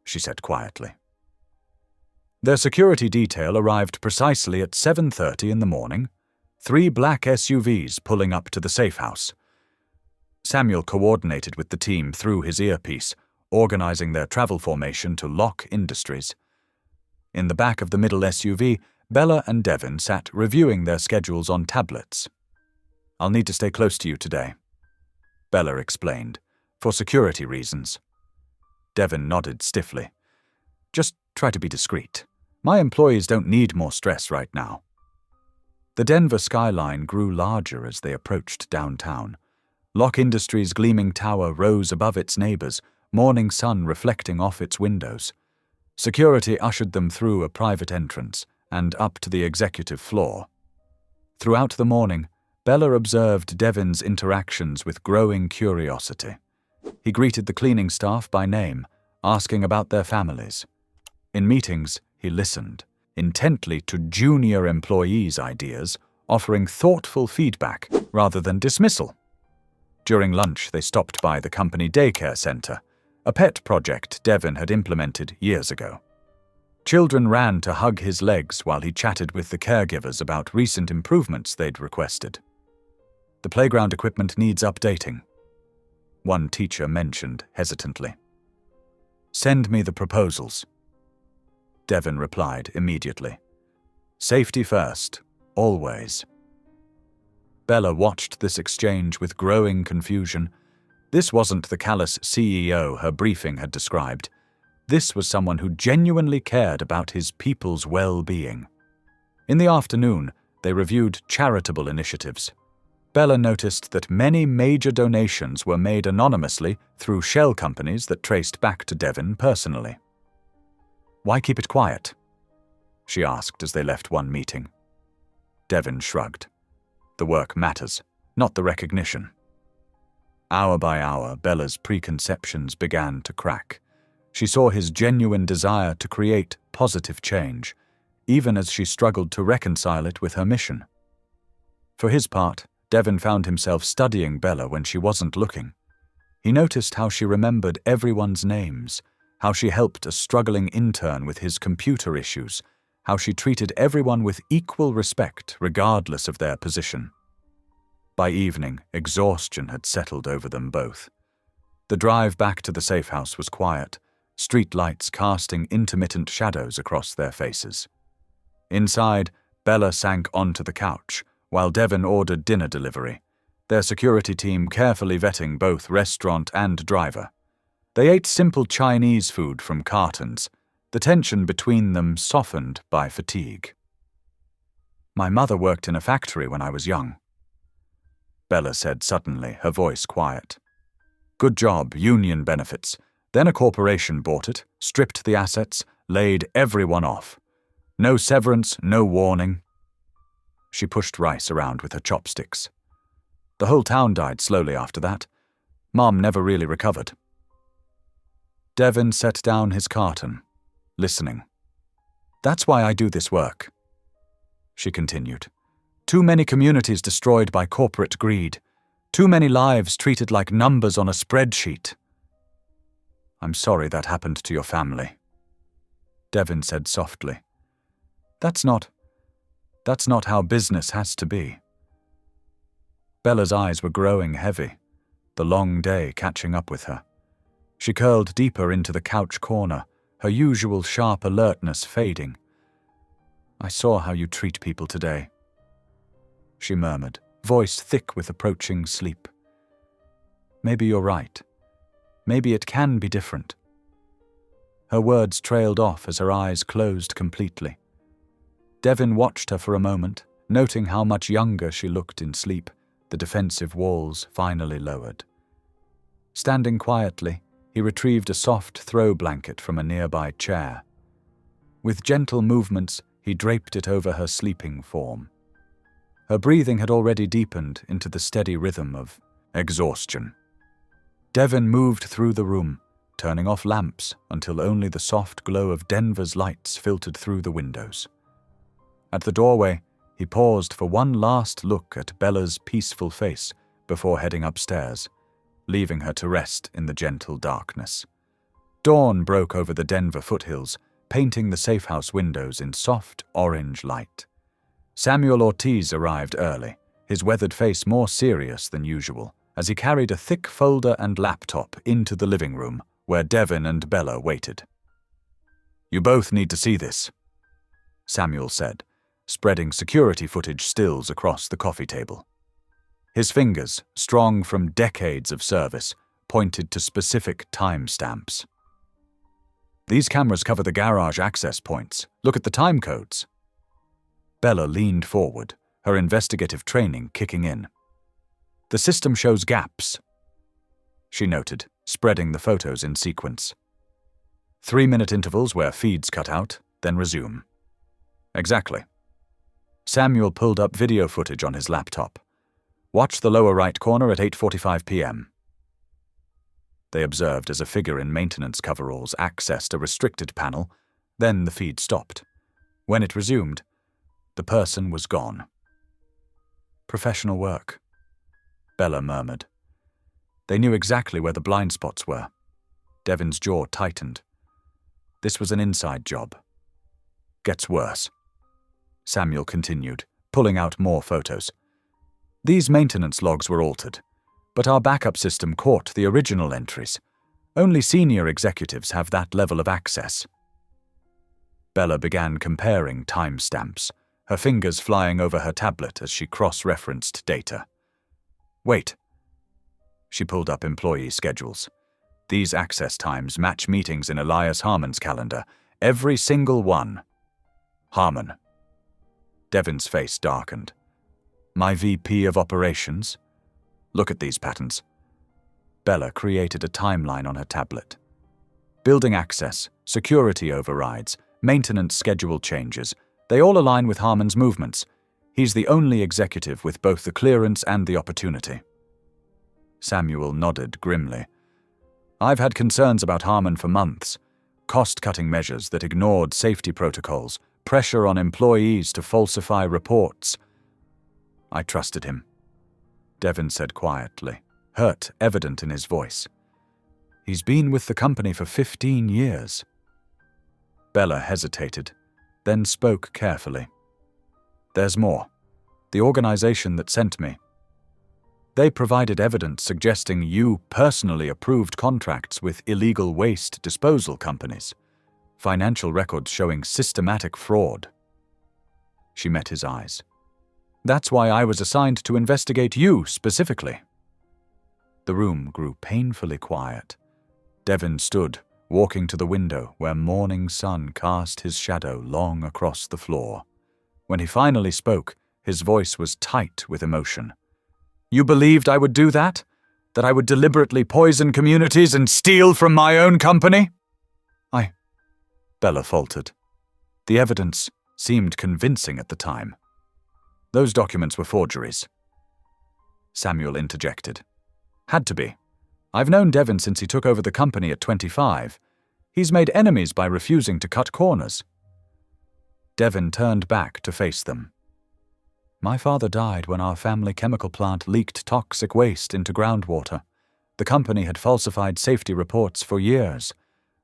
she said quietly. Their security detail arrived precisely at 7:30 in the morning, 3 black SUVs pulling up to the safe house. Samuel coordinated with the team through his earpiece, organizing their travel formation to Lock Industries. In the back of the middle SUV, Bella and Devon sat reviewing their schedules on tablets. I'll need to stay close to you today, Bella explained, for security reasons. Devon nodded stiffly. Just try to be discreet. My employees don't need more stress right now. The Denver skyline grew larger as they approached downtown. Lock Industries' gleaming tower rose above its neighbors, morning sun reflecting off its windows. Security ushered them through a private entrance and up to the executive floor. Throughout the morning, Bella observed Devin's interactions with growing curiosity. He greeted the cleaning staff by name, asking about their families. In meetings, he listened intently to junior employees' ideas, offering thoughtful feedback rather than dismissal. During lunch, they stopped by the company daycare center, a pet project Devin had implemented years ago. Children ran to hug his legs while he chatted with the caregivers about recent improvements they'd requested. The playground equipment needs updating, one teacher mentioned hesitantly. Send me the proposals. Devin replied immediately. Safety first, always. Bella watched this exchange with growing confusion. This wasn't the callous CEO her briefing had described. This was someone who genuinely cared about his people's well-being. In the afternoon, they reviewed charitable initiatives. Bella noticed that many major donations were made anonymously through shell companies that traced back to Devin personally. Why keep it quiet? She asked as they left one meeting. Devin shrugged. The work matters, not the recognition. Hour by hour, Bella's preconceptions began to crack. She saw his genuine desire to create positive change, even as she struggled to reconcile it with her mission. For his part, Devin found himself studying Bella when she wasn't looking. He noticed how she remembered everyone's names, how she helped a struggling intern with his computer issues, how she treated everyone with equal respect regardless of their position. By evening, exhaustion had settled over them both. The drive back to the safe house was quiet, street lights casting intermittent shadows across their faces. Inside, Bella sank onto the couch, while Devin ordered dinner delivery, their security team carefully vetting both restaurant and driver. They ate simple Chinese food from cartons, the tension between them softened by fatigue. My mother worked in a factory when I was young, Bella said suddenly, her voice quiet. Good job, union benefits. Then a corporation bought it, stripped the assets, laid everyone off. No severance, no warning. She pushed rice around with her chopsticks. The whole town died slowly after that. Mom never really recovered. Devin set down his carton, listening. That's why I do this work, she continued. Too many communities destroyed by corporate greed. Too many lives treated like numbers on a spreadsheet. I'm sorry that happened to your family, Devin said softly. That's not how business has to be. Bella's eyes were growing heavy, the long day catching up with her. She curled deeper into the couch corner, her usual sharp alertness fading. I saw how you treat people today, she murmured, voice thick with approaching sleep. Maybe you're right. Maybe it can be different. Her words trailed off as her eyes closed completely. Devin watched her for a moment, noting how much younger she looked in sleep, the defensive walls finally lowered. Standing quietly, he retrieved a soft throw blanket from a nearby chair. With gentle movements, he draped it over her sleeping form. Her breathing had already deepened into the steady rhythm of exhaustion. Devin moved through the room, turning off lamps until only the soft glow of Denver's lights filtered through the windows. At the doorway, he paused for one last look at Bella's peaceful face before heading upstairs, leaving her to rest in the gentle darkness. Dawn broke over the Denver foothills, painting the safe-house windows in soft orange light. Samuel Ortiz arrived early, his weathered face more serious than usual, as he carried a thick folder and laptop into the living room, where Devin and Bella waited. You both need to see this, Samuel said, spreading security footage stills across the coffee table. His fingers, strong from decades of service, pointed to specific timestamps. These cameras cover the garage access points. Look at the time codes. Bella leaned forward, her investigative training kicking in. The system shows gaps, she noted, spreading the photos in sequence. 3-minute intervals where feeds cut out, then resume. Exactly. Samuel pulled up video footage on his laptop. Watch the lower right corner at 8:45 p.m. They observed as a figure in maintenance coveralls accessed a restricted panel, then the feed stopped. When it resumed, the person was gone. Professional work, Bella murmured. They knew exactly where the blind spots were. Devin's jaw tightened. This was an inside job. Gets worse. Samuel continued, pulling out more photos. These maintenance logs were altered, but our backup system caught the original entries. Only senior executives have that level of access. Bella began comparing timestamps, her fingers flying over her tablet as she cross-referenced data. Wait. She pulled up employee schedules. These access times match meetings in Elias Harmon's calendar, every single one. Harmon. Devin's face darkened. My VP of operations? Look at these patterns. Bella created a timeline on her tablet. Building access, security overrides, maintenance schedule changes, they all align with Harmon's movements. He's the only executive with both the clearance and the opportunity. Samuel nodded grimly. I've had concerns about Harmon for months. Cost-cutting measures that ignored safety protocols, pressure on employees to falsify reports. I trusted him, Devin said quietly, hurt evident in his voice. He's been with the company for 15 years. Bella hesitated, then spoke carefully. There's more. The organization that sent me. They provided evidence suggesting you personally approved contracts with illegal waste disposal companies, financial records showing systematic fraud. She met his eyes. That's why I was assigned to investigate you specifically. The room grew painfully quiet. Devin stood, walking to the window where morning sun cast his shadow long across the floor. When he finally spoke, his voice was tight with emotion. You believed I would do that? That I would deliberately poison communities and steal from my own company? Bella faltered. The evidence seemed convincing at the time. Those documents were forgeries. Samuel interjected. Had to be. I've known Devin since he took over the company at 25. He's made enemies by refusing to cut corners. Devin turned back to face them. My father died when our family chemical plant leaked toxic waste into groundwater. The company had falsified safety reports for years.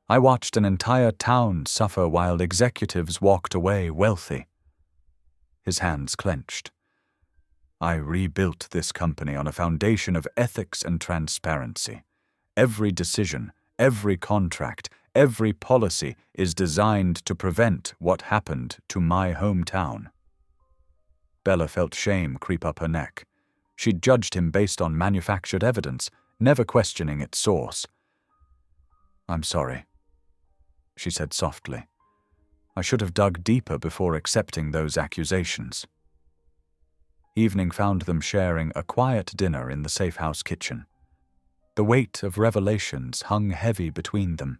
I watched an entire town suffer while executives walked away wealthy. His hands clenched. I rebuilt this company on a foundation of ethics and transparency. Every decision, every contract, every policy is designed to prevent what happened to my hometown. Bella felt shame creep up her neck. She'd judged him based on manufactured evidence, never questioning its source. I'm sorry, she said softly. I should have dug deeper before accepting those accusations. Evening found them sharing a quiet dinner in the safe house kitchen. The weight of revelations hung heavy between them.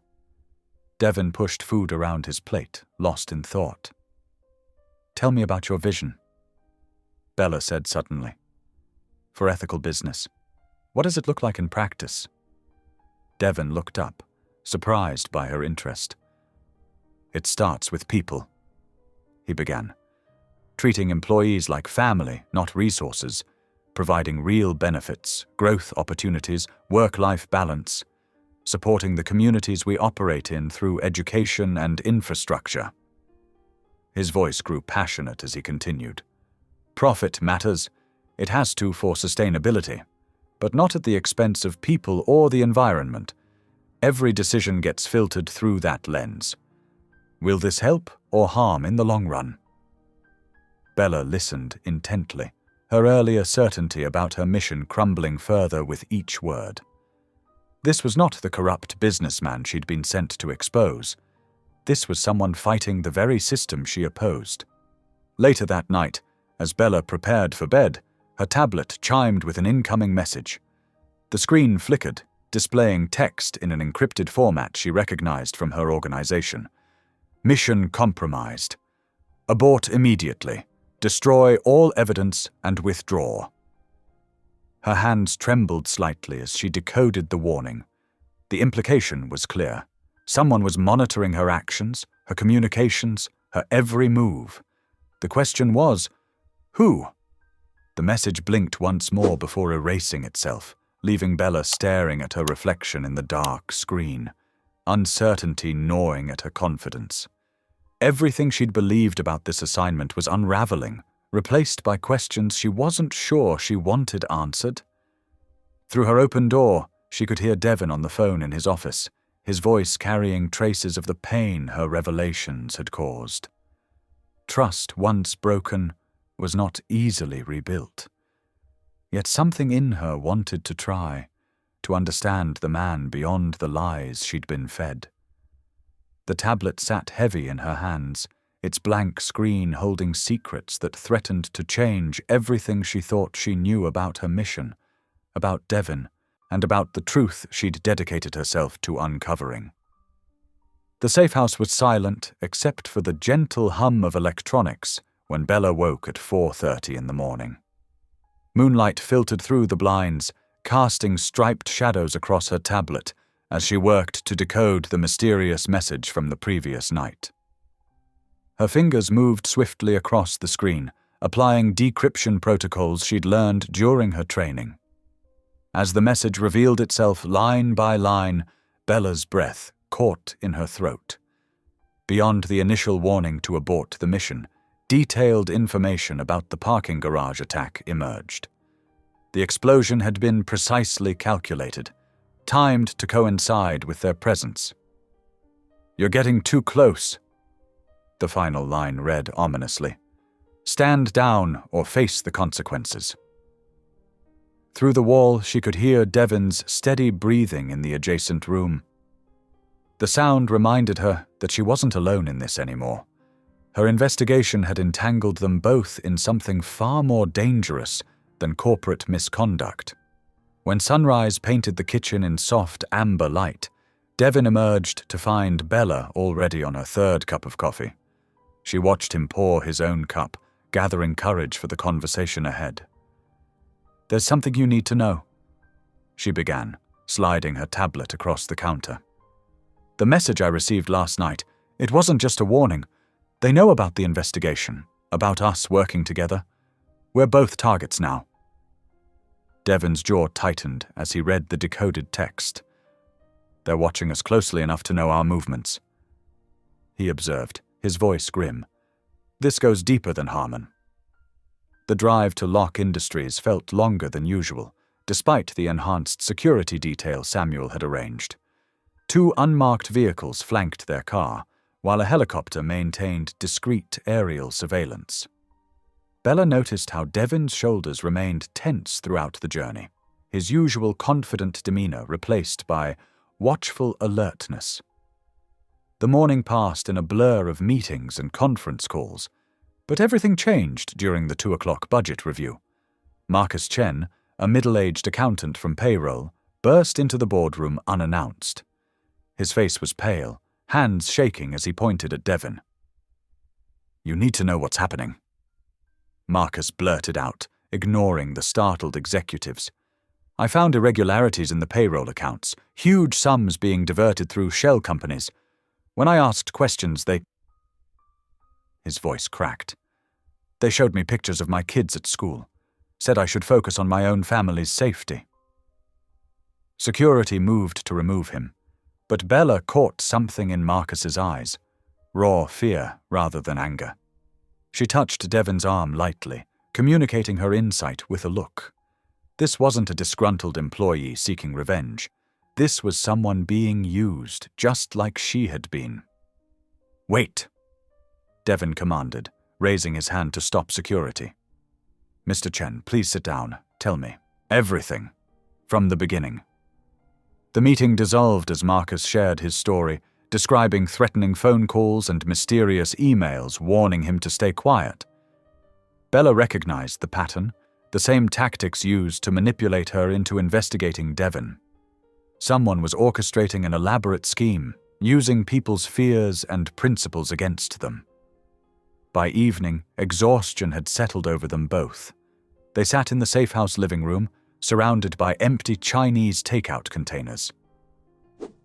Devin pushed food around his plate, lost in thought. Tell me about your vision, Bella said suddenly. For ethical business. What does it look like in practice? Devin looked up, surprised by her interest. It starts with people, he began. Treating employees like family, not resources, providing real benefits, growth opportunities, work-life balance, supporting the communities we operate in through education and infrastructure. His voice grew passionate as he continued. Profit matters. It has to for sustainability, but not at the expense of people or the environment. Every decision gets filtered through that lens. Will this help or harm in the long run? Bella listened intently, her earlier certainty about her mission crumbling further with each word. This was not the corrupt businessman she'd been sent to expose. This was someone fighting the very system she opposed. Later that night, as Bella prepared for bed, Her tablet chimed with an incoming message. The screen flickered, displaying text in an encrypted format she recognized from her organization. Mission compromised. Abort immediately. Destroy all evidence and withdraw. Her hands trembled slightly as she decoded the warning. The implication was clear. Someone was monitoring her actions, her communications, her every move. The question was, who? The message blinked once more before erasing itself, leaving Bella staring at her reflection in the dark screen, uncertainty gnawing at her confidence. Everything she'd believed about this assignment was unraveling, replaced by questions she wasn't sure she wanted answered. Through her open door, she could hear Devon on the phone in his office, his voice carrying traces of the pain her revelations had caused. Trust, once broken, was not easily rebuilt. Yet something in her wanted to try, to understand the man beyond the lies she'd been fed. The tablet sat heavy in her hands, its blank screen holding secrets that threatened to change everything she thought she knew about her mission, about Devon, and about the truth she'd dedicated herself to uncovering. The safe house was silent except for the gentle hum of electronics when Bella woke at 4:30 in the morning. Moonlight filtered through the blinds, casting striped shadows across her tablet as she worked to decode the mysterious message from the previous night. Her fingers moved swiftly across the screen, applying decryption protocols she'd learned during her training. As the message revealed itself line by line, Bella's breath caught in her throat. Beyond the initial warning to abort the mission, detailed information about the parking garage attack emerged. The explosion had been precisely calculated, timed to coincide with their presence. "You're getting too close," the final line read ominously. "Stand down or face the consequences." Through the wall, she could hear Devon's steady breathing in the adjacent room. The sound reminded her that she wasn't alone in this anymore. Her investigation had entangled them both in something far more dangerous than corporate misconduct. When sunrise painted the kitchen in soft amber light, Devon emerged to find Bella already on her third cup of coffee. She watched him pour his own cup, gathering courage for the conversation ahead. "There's something you need to know," she began, sliding her tablet across the counter. "The message I received last night, it wasn't just a warning. They know about the investigation, about us working together. We're both targets now." Devon's jaw tightened as he read the decoded text. "They're watching us closely enough to know our movements," he observed, his voice grim. "This goes deeper than Harmon." The drive to Locke Industries felt longer than usual, despite the enhanced security detail Samuel had arranged. 2 unmarked vehicles flanked their car, while a helicopter maintained discreet aerial surveillance. Bella noticed how Devon's shoulders remained tense throughout the journey, his usual confident demeanor replaced by watchful alertness. The morning passed in a blur of meetings and conference calls, but everything changed during the 2 o'clock budget review. Marcus Chen, a middle-aged accountant from payroll, burst into the boardroom unannounced. His face was pale, hands shaking as he pointed at Devon. "You need to know what's happening," Marcus blurted out, ignoring the startled executives. "I found irregularities in the payroll accounts, huge sums being diverted through shell companies. When I asked questions, His voice cracked. "They showed me pictures of my kids at school, said I should focus on my own family's safety." Security moved to remove him, but Bella caught something in Marcus's eyes, raw fear rather than anger. She touched Devon's arm lightly, communicating her insight with a look. This wasn't a disgruntled employee seeking revenge. This was someone being used, just like she had been. "Wait," Devon commanded, raising his hand to stop security. "Mr. Chen, please sit down. Tell me. Everything. From the beginning." The meeting dissolved as Marcus shared his story, describing threatening phone calls and mysterious emails warning him to stay quiet. Bella recognized the pattern, the same tactics used to manipulate her into investigating Devon. Someone was orchestrating an elaborate scheme, using people's fears and principles against them. By evening, exhaustion had settled over them both. They sat in the safe-house living room, surrounded by empty Chinese takeout containers.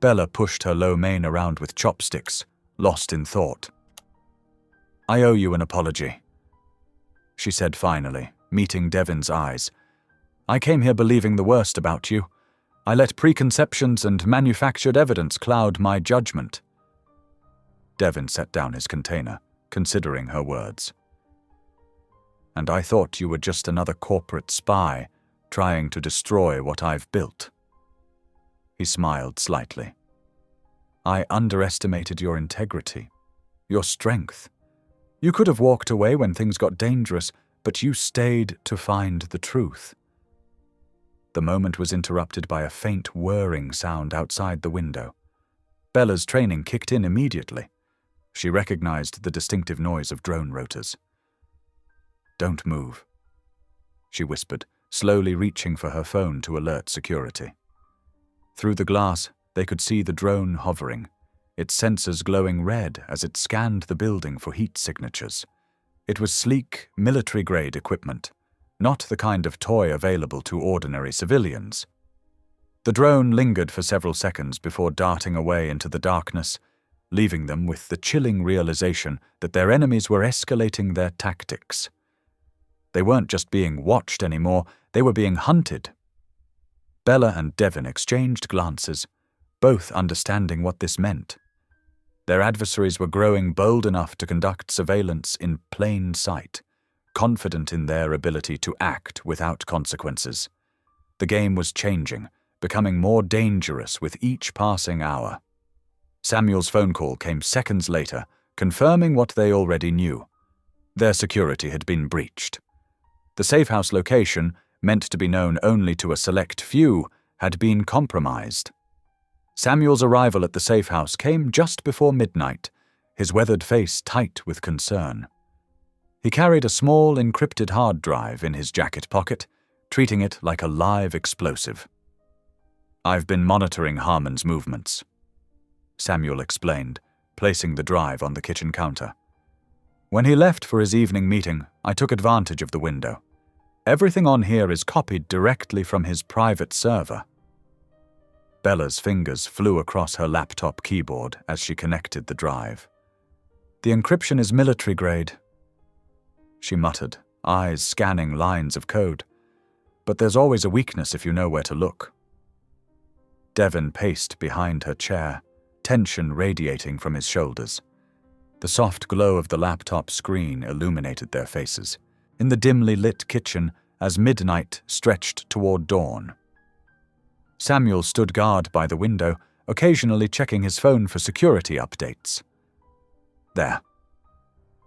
Bella pushed her lo mein around with chopsticks, lost in thought. "I owe you an apology," she said finally, meeting Devon's eyes. "I came here believing the worst about you. I let preconceptions and manufactured evidence cloud my judgment." Devon set down his container, considering her words. "And I thought you were just another corporate spy, trying to destroy what I've built." He smiled slightly. "I underestimated your integrity, your strength. You could have walked away when things got dangerous, but you stayed to find the truth." The moment was interrupted by a faint whirring sound outside the window. Bella's training kicked in immediately. She recognized the distinctive noise of drone rotors. "Don't move," she whispered, slowly reaching for her phone to alert security. Through the glass, they could see the drone hovering, its sensors glowing red as it scanned the building for heat signatures. It was sleek, military-grade equipment, not the kind of toy available to ordinary civilians. The drone lingered for several seconds before darting away into the darkness, leaving them with the chilling realization that their enemies were escalating their tactics. They weren't just being watched anymore, they were being hunted. Bella and Devon exchanged glances, both understanding what this meant. Their adversaries were growing bold enough to conduct surveillance in plain sight, confident in their ability to act without consequences. The game was changing, becoming more dangerous with each passing hour. Samuel's phone call came seconds later, confirming what they already knew. Their security had been breached. The safe-house location, meant to be known only to a select few, had been compromised. Samuel's arrival at the safe-house came just before midnight, his weathered face tight with concern. He carried a small, encrypted hard drive in his jacket pocket, treating it like a live explosive. "I've been monitoring Harmon's movements," Samuel explained, placing the drive on the kitchen counter. "When he left for his evening meeting, I took advantage of the window. Everything on here is copied directly from his private server." Bella's fingers flew across her laptop keyboard as she connected the drive. "The encryption is military-grade," she muttered, eyes scanning lines of code. "But there's always a weakness if you know where to look." Devon paced behind her chair, tension radiating from his shoulders. The soft glow of the laptop screen illuminated their faces, in the dimly lit kitchen as midnight stretched toward dawn. Samuel stood guard by the window, occasionally checking his phone for security updates. "There,"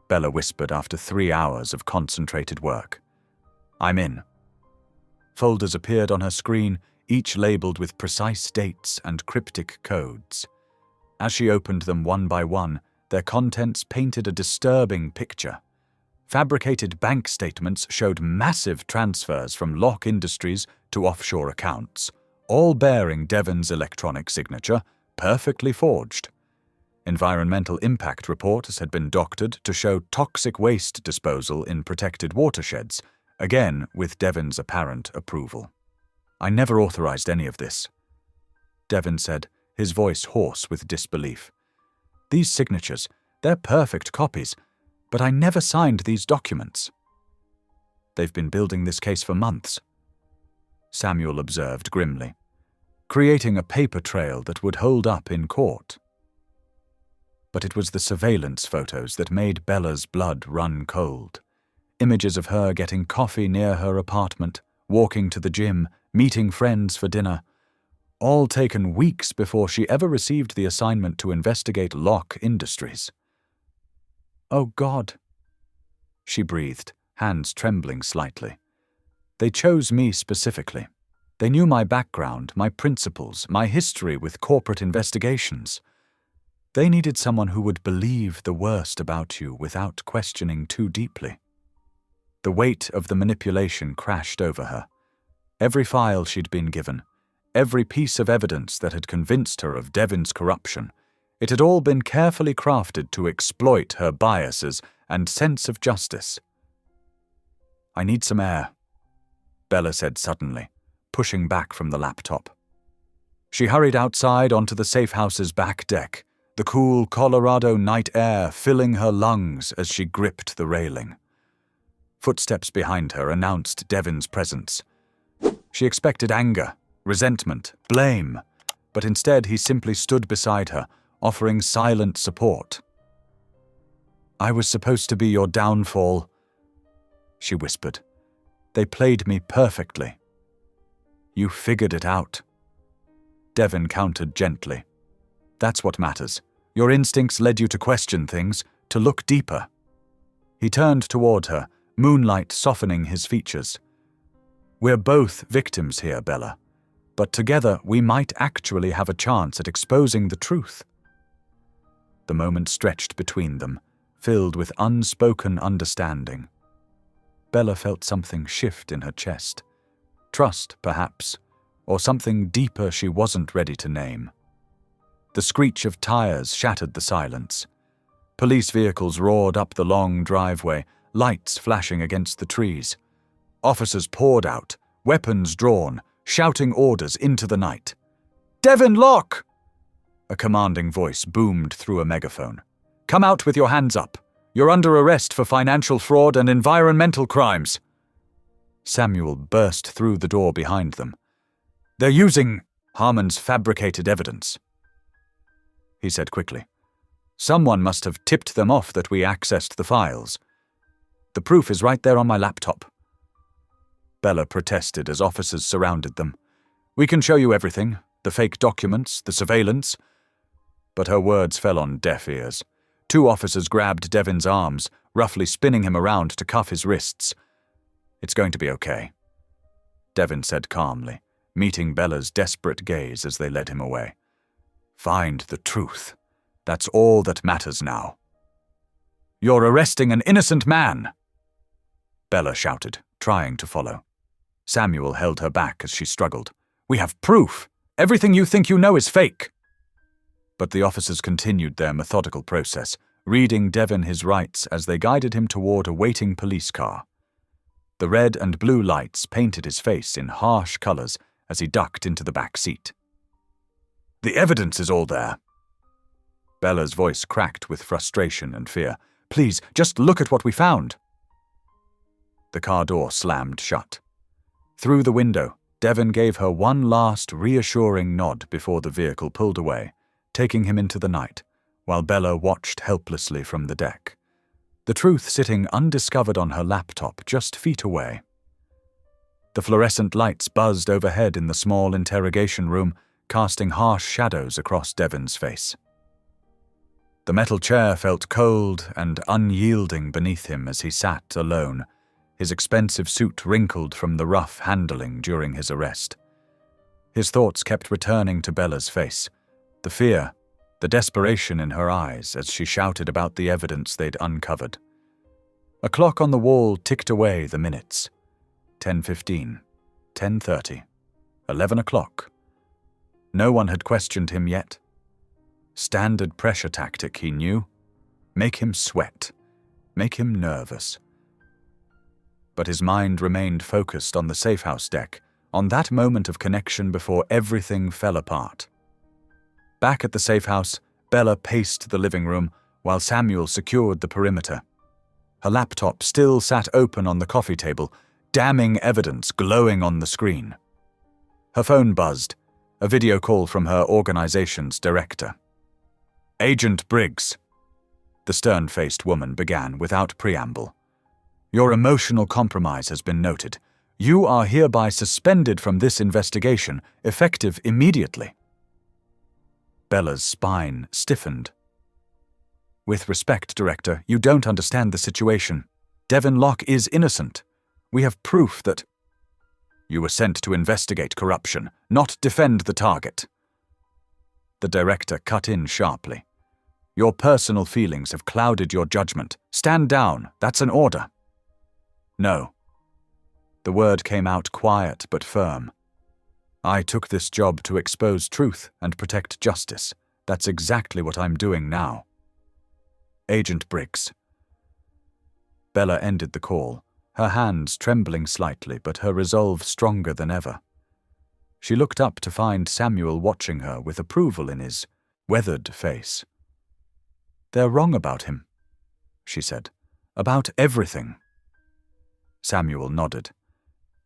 Bella whispered after 3 hours of concentrated work. "I'm in." Folders appeared on her screen, each labeled with precise dates and cryptic codes. As she opened them one by one, their contents painted a disturbing picture. Fabricated bank statements showed massive transfers from Locke Industries to offshore accounts, all bearing Devon's electronic signature, perfectly forged. Environmental impact reports had been doctored to show toxic waste disposal in protected watersheds, again with Devon's apparent approval. "I never authorized any of this," Devon said, his voice hoarse with disbelief. "These signatures, they're perfect copies, but I never signed these documents." "They've been building this case for months," Samuel observed grimly, "creating a paper trail that would hold up in court." But it was the surveillance photos that made Bella's blood run cold. Images of her getting coffee near her apartment, walking to the gym, meeting friends for dinner, all taken weeks before she ever received the assignment to investigate Locke Industries. "Oh God," she breathed, hands trembling slightly. "They chose me specifically. They knew my background, my principles, my history with corporate investigations. They needed someone who would believe the worst about you without questioning too deeply." The weight of the manipulation crashed over her. Every file she'd been given, every piece of evidence that had convinced her of Devin's corruption, it had all been carefully crafted to exploit her biases and sense of justice. "I need some air," Bella said suddenly, pushing back from the laptop. She hurried outside onto the safe house's back deck, the cool Colorado night air filling her lungs as she gripped the railing. Footsteps behind her announced Devin's presence. She expected anger, resentment, blame, but instead he simply stood beside her, offering silent support. "I was supposed to be your downfall," she whispered. "They played me perfectly." "You figured it out," Devin countered gently. "That's what matters. Your instincts led you to question things, to look deeper." He turned toward her, moonlight softening his features. "We're both victims here, Bella, but together we might actually have a chance at exposing the truth." The moment stretched between them, filled with unspoken understanding. Bella felt something shift in her chest. Trust, perhaps, or something deeper she wasn't ready to name. The screech of tires shattered the silence. Police vehicles roared up the long driveway, lights flashing against the trees. Officers poured out, weapons drawn, shouting orders into the night. "Devin Locke!" A commanding voice boomed through a megaphone. "Come out with your hands up. You're under arrest for financial fraud and environmental crimes." Samuel burst through the door behind them. "They're using Harmon's fabricated evidence," he said quickly. "Someone must have tipped them off that we accessed the files. The proof is right there on my laptop." Bella protested as officers surrounded them. "We can show you everything, the fake documents, the surveillance." But her words fell on deaf ears. Two officers grabbed Devin's arms, roughly spinning him around to cuff his wrists. "It's going to be okay," Devin said calmly, meeting Bella's desperate gaze as they led him away. "Find the truth. That's all that matters now." "You're arresting an innocent man!" Bella shouted, trying to follow. Samuel held her back as she struggled. "We have proof! Everything you think you know is fake!" But the officers continued their methodical process, reading Devin his rights as they guided him toward a waiting police car. The red and blue lights painted his face in harsh colors as he ducked into the back seat. "The evidence is all there." Bella's voice cracked with frustration and fear. "Please, just look at what we found." The car door slammed shut. Through the window, Devin gave her one last reassuring nod before the vehicle pulled away, taking him into the night, while Bella watched helplessly from the deck, the truth sitting undiscovered on her laptop just feet away. The fluorescent lights buzzed overhead in the small interrogation room, casting harsh shadows across Devin's face. The metal chair felt cold and unyielding beneath him as he sat alone, his expensive suit wrinkled from the rough handling during his arrest. His thoughts kept returning to Bella's face, the fear, the desperation in her eyes as she shouted about the evidence they'd uncovered. A clock on the wall ticked away the minutes. 10:15, 10:30, 11 o'clock. No one had questioned him yet. Standard pressure tactic, he knew. Make him sweat. Make him nervous. But his mind remained focused on the safehouse deck, on that moment of connection before everything fell apart. Back at the safehouse, Bella paced the living room while Samuel secured the perimeter. Her laptop still sat open on the coffee table, damning evidence glowing on the screen. Her phone buzzed, a video call from her organization's director. "Agent Briggs," the stern-faced woman began without preamble. "Your emotional compromise has been noted. You are hereby suspended from this investigation, effective immediately." Bella's spine stiffened. "With respect, Director, you don't understand the situation. Devin Locke is innocent. We have proof that—" "You were sent to investigate corruption, not defend the target." The director cut in sharply. "Your personal feelings have clouded your judgment. Stand down, that's an order." No. The word came out quiet but firm. I took this job to expose truth and protect justice. That's exactly what I'm doing now. Agent Briggs. Bella ended the call, her hands trembling slightly but her resolve stronger than ever. She looked up to find Samuel watching her with approval in his weathered face. "They're wrong about him," she said. "About everything." Samuel nodded.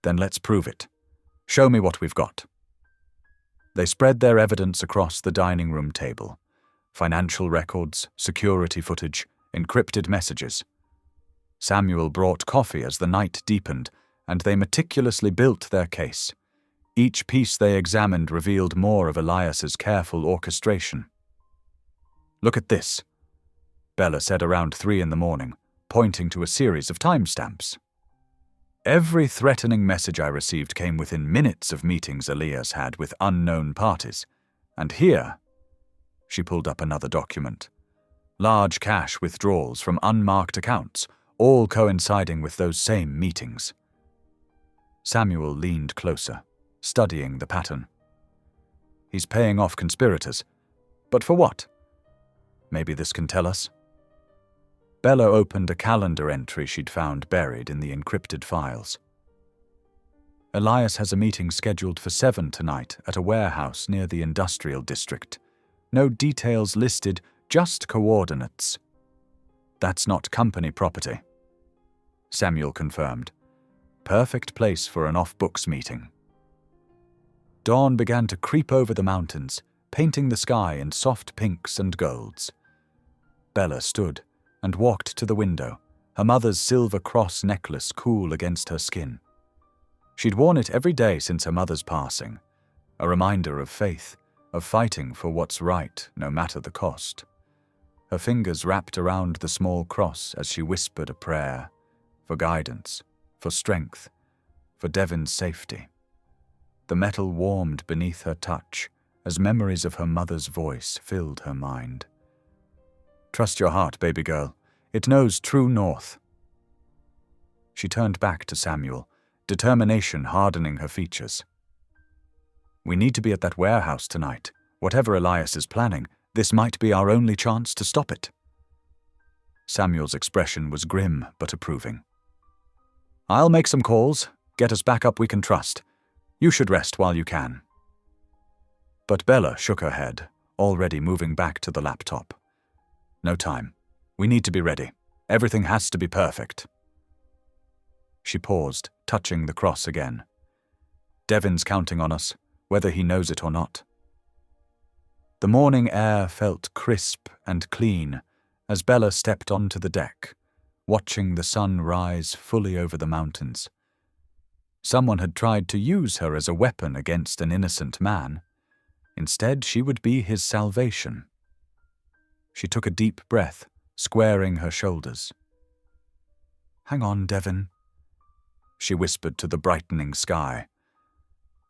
"Then let's prove it. Show me what we've got." They spread their evidence across the dining room table. Financial records, security footage, encrypted messages. Samuel brought coffee as the night deepened, and they meticulously built their case. Each piece they examined revealed more of Elias's careful orchestration. "Look at this," Bella said around 3 a.m, pointing to a series of timestamps. "Every threatening message I received came within minutes of meetings Elias had with unknown parties. And here," she pulled up another document, "large cash withdrawals from unmarked accounts, all coinciding with those same meetings." Samuel leaned closer, studying the pattern. "He's paying off conspirators. But for what? Maybe this can tell us." Bella opened a calendar entry she'd found buried in the encrypted files. "Elias has a meeting scheduled for 7 tonight at a warehouse near the industrial district. No details listed, just coordinates." "That's not company property," Samuel confirmed. "Perfect place for an off-books meeting." Dawn began to creep over the mountains, painting the sky in soft pinks and golds. Bella stood and walked to the window, her mother's silver cross necklace cool against her skin. She'd worn it every day since her mother's passing, a reminder of faith, of fighting for what's right no matter the cost. Her fingers wrapped around the small cross as she whispered a prayer, for guidance, for strength, for Devin's safety. The metal warmed beneath her touch as memories of her mother's voice filled her mind. "Trust your heart, baby girl. It knows true north." She turned back to Samuel, determination hardening her features. "We need to be at that warehouse tonight. Whatever Elias is planning, this might be our only chance to stop it." Samuel's expression was grim but approving. "I'll make some calls, get us backup we can trust. You should rest while you can." But Bella shook her head, already moving back to the laptop. "No time. We need to be ready. Everything has to be perfect." She paused, touching the cross again. "Devin's counting on us, whether he knows it or not." The morning air felt crisp and clean as Bella stepped onto the deck, watching the sun rise fully over the mountains. Someone had tried to use her as a weapon against an innocent man. Instead, she would be his salvation. She took a deep breath, squaring her shoulders. "Hang on, Devin," she whispered to the brightening sky.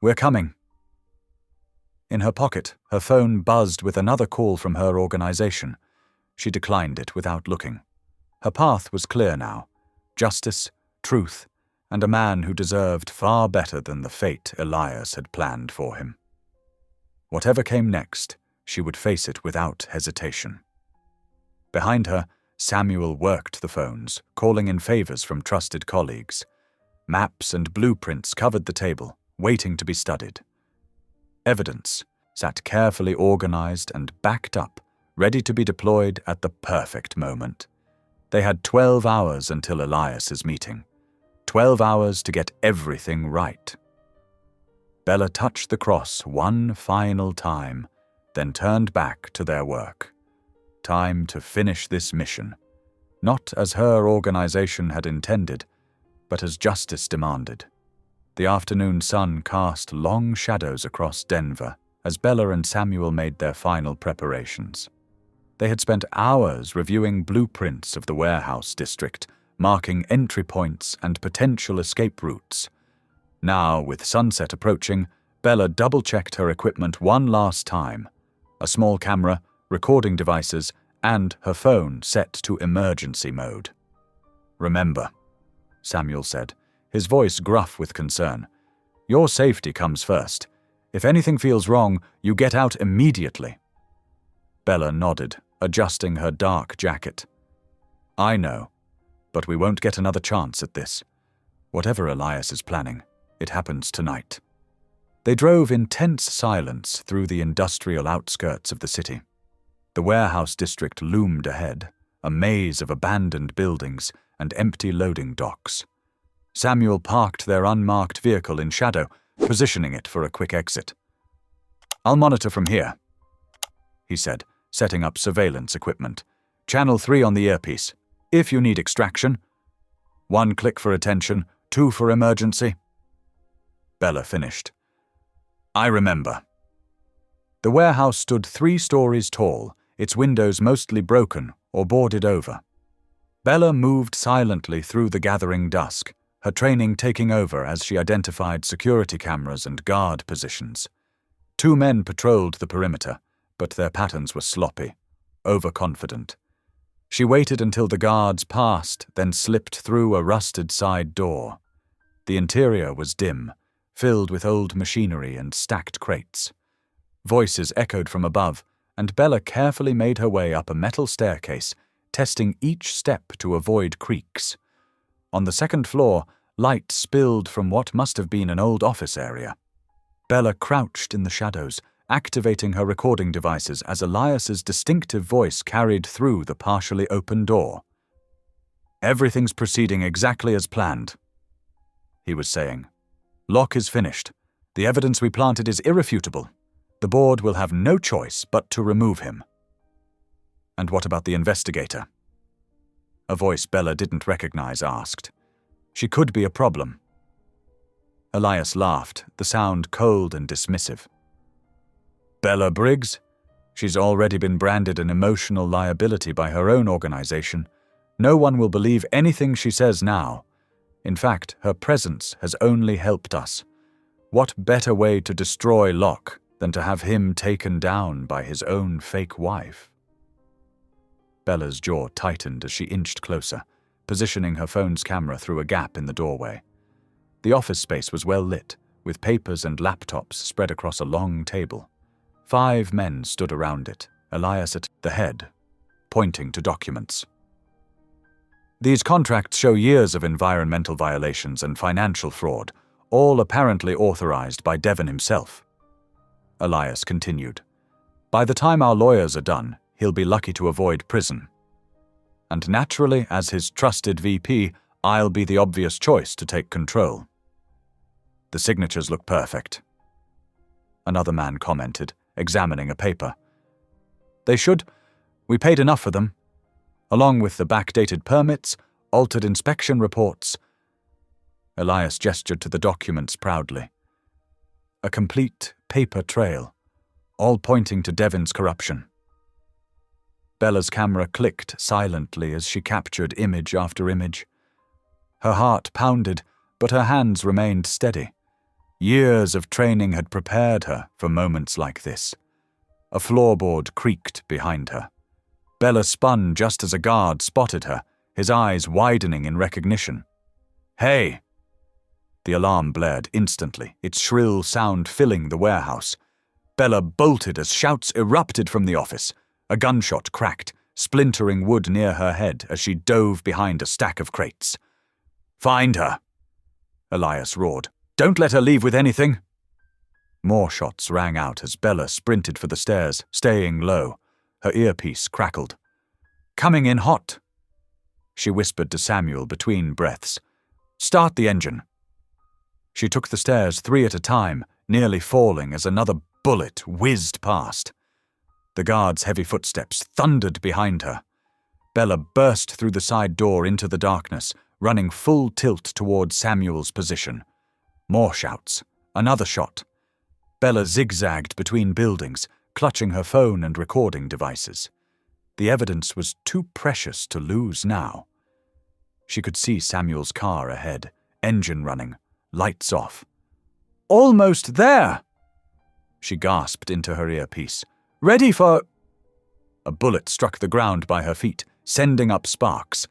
"We're coming." In her pocket, her phone buzzed with another call from her organization. She declined it without looking. Her path was clear now. Justice, truth, and a man who deserved far better than the fate Elias had planned for him. Whatever came next, she would face it without hesitation. Behind her, Samuel worked the phones, calling in favors from trusted colleagues. Maps and blueprints covered the table, waiting to be studied. Evidence sat carefully organized and backed up, ready to be deployed at the perfect moment. They had 12 hours until Elias's meeting. 12 hours to get everything right. Bella touched the cross one final time, then turned back to their work. Time to finish this mission, not as her organization had intended, but as justice demanded. The afternoon sun cast long shadows across Denver as Bella and Samuel made their final preparations. They had spent hours reviewing blueprints of the warehouse district, marking entry points and potential escape routes. Now, with sunset approaching, Bella double-checked her equipment one last time. A small camera, recording devices, and her phone set to emergency mode. "Remember," Samuel said, his voice gruff with concern. "Your safety comes first. If anything feels wrong, you get out immediately." Bella nodded, adjusting her dark jacket. "I know, but we won't get another chance at this. Whatever Elias is planning, it happens tonight." They drove in tense silence through the industrial outskirts of the city. The warehouse district loomed ahead, a maze of abandoned buildings and empty loading docks. Samuel parked their unmarked vehicle in shadow, positioning it for a quick exit. "I'll monitor from here," he said, setting up surveillance equipment. "Channel 3 on the earpiece. If you need extraction. 1 click for attention, 2 for emergency." Bella finished. "I remember." The warehouse stood 3 stories tall, its windows mostly broken or boarded over. Bella moved silently through the gathering dusk, her training taking over as she identified security cameras and guard positions. 2 men patrolled the perimeter, but their patterns were sloppy, overconfident. She waited until the guards passed, then slipped through a rusted side door. The interior was dim, filled with old machinery and stacked crates. Voices echoed from above, and Bella carefully made her way up a metal staircase, testing each step to avoid creaks. On the 2nd floor, light spilled from what must have been an old office area. Bella crouched in the shadows, activating her recording devices as Elias's distinctive voice carried through the partially open door. "Everything's proceeding exactly as planned," he was saying. "Locke is finished. The evidence we planted is irrefutable. The board will have no choice but to remove him." "And what about the investigator?" A voice Bella didn't recognize asked. "She could be a problem." Elias laughed, the sound cold and dismissive. "Bella Briggs? She's already been branded an emotional liability by her own organization. No one will believe anything she says now. In fact, her presence has only helped us. What better way to destroy Locke than to have him taken down by his own fake wife?" Bella's jaw tightened as she inched closer, positioning her phone's camera through a gap in the doorway. The office space was well lit, with papers and laptops spread across a long table. 5 men stood around it, Elias at the head, pointing to documents. "These contracts show years of environmental violations and financial fraud, all apparently authorized by Devon himself." Elias continued. "By the time our lawyers are done, he'll be lucky to avoid prison. And naturally, as his trusted VP, I'll be the obvious choice to take control." "The signatures look perfect," another man commented, examining a paper. "They should. We paid enough for them, along with the backdated permits, altered inspection reports." Elias gestured to the documents proudly. A complete paper trail, all pointing to Devon's corruption. Bella's camera clicked silently as she captured image after image. Her heart pounded, but her hands remained steady. Years of training had prepared her for moments like this. A floorboard creaked behind her. Bella spun just as a guard spotted her, his eyes widening in recognition. "Hey!" The alarm blared instantly, its shrill sound filling the warehouse. Bella bolted as shouts erupted from the office. A gunshot cracked, splintering wood near her head as she dove behind a stack of crates. "Find her!" Elias roared. "Don't let her leave with anything!" More shots rang out as Bella sprinted for the stairs, staying low. Her earpiece crackled. "Coming in hot," she whispered to Samuel between breaths. "Start the engine." She took the stairs 3 at a time, nearly falling as another bullet whizzed past. The guard's heavy footsteps thundered behind her. Bella burst through the side door into the darkness, running full tilt toward Samuel's position. More shouts. Another shot. Bella zigzagged between buildings, clutching her phone and recording devices. The evidence was too precious to lose now. She could see Samuel's car ahead, engine running, lights off. "Almost there!" She gasped into her earpiece. "Ready for—" A bullet struck the ground by her feet, sending up sparks.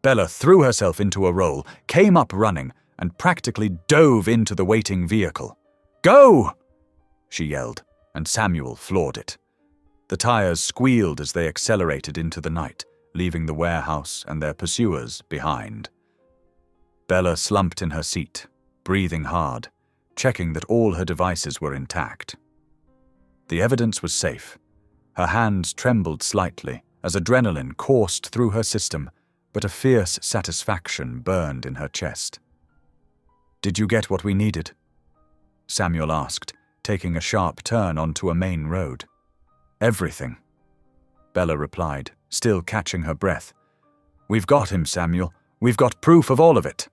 Bella threw herself into a roll, came up running, and practically dove into the waiting vehicle. "Go!" she yelled, and Samuel floored it. The tires squealed as they accelerated into the night, leaving the warehouse and their pursuers behind. Bella slumped in her seat, breathing hard, checking that all her devices were intact. The evidence was safe. Her hands trembled slightly as adrenaline coursed through her system, but a fierce satisfaction burned in her chest. "Did you get what we needed?" Samuel asked, taking a sharp turn onto a main road. "Everything," Bella replied, still catching her breath. "We've got him, Samuel. We've got proof of all of it."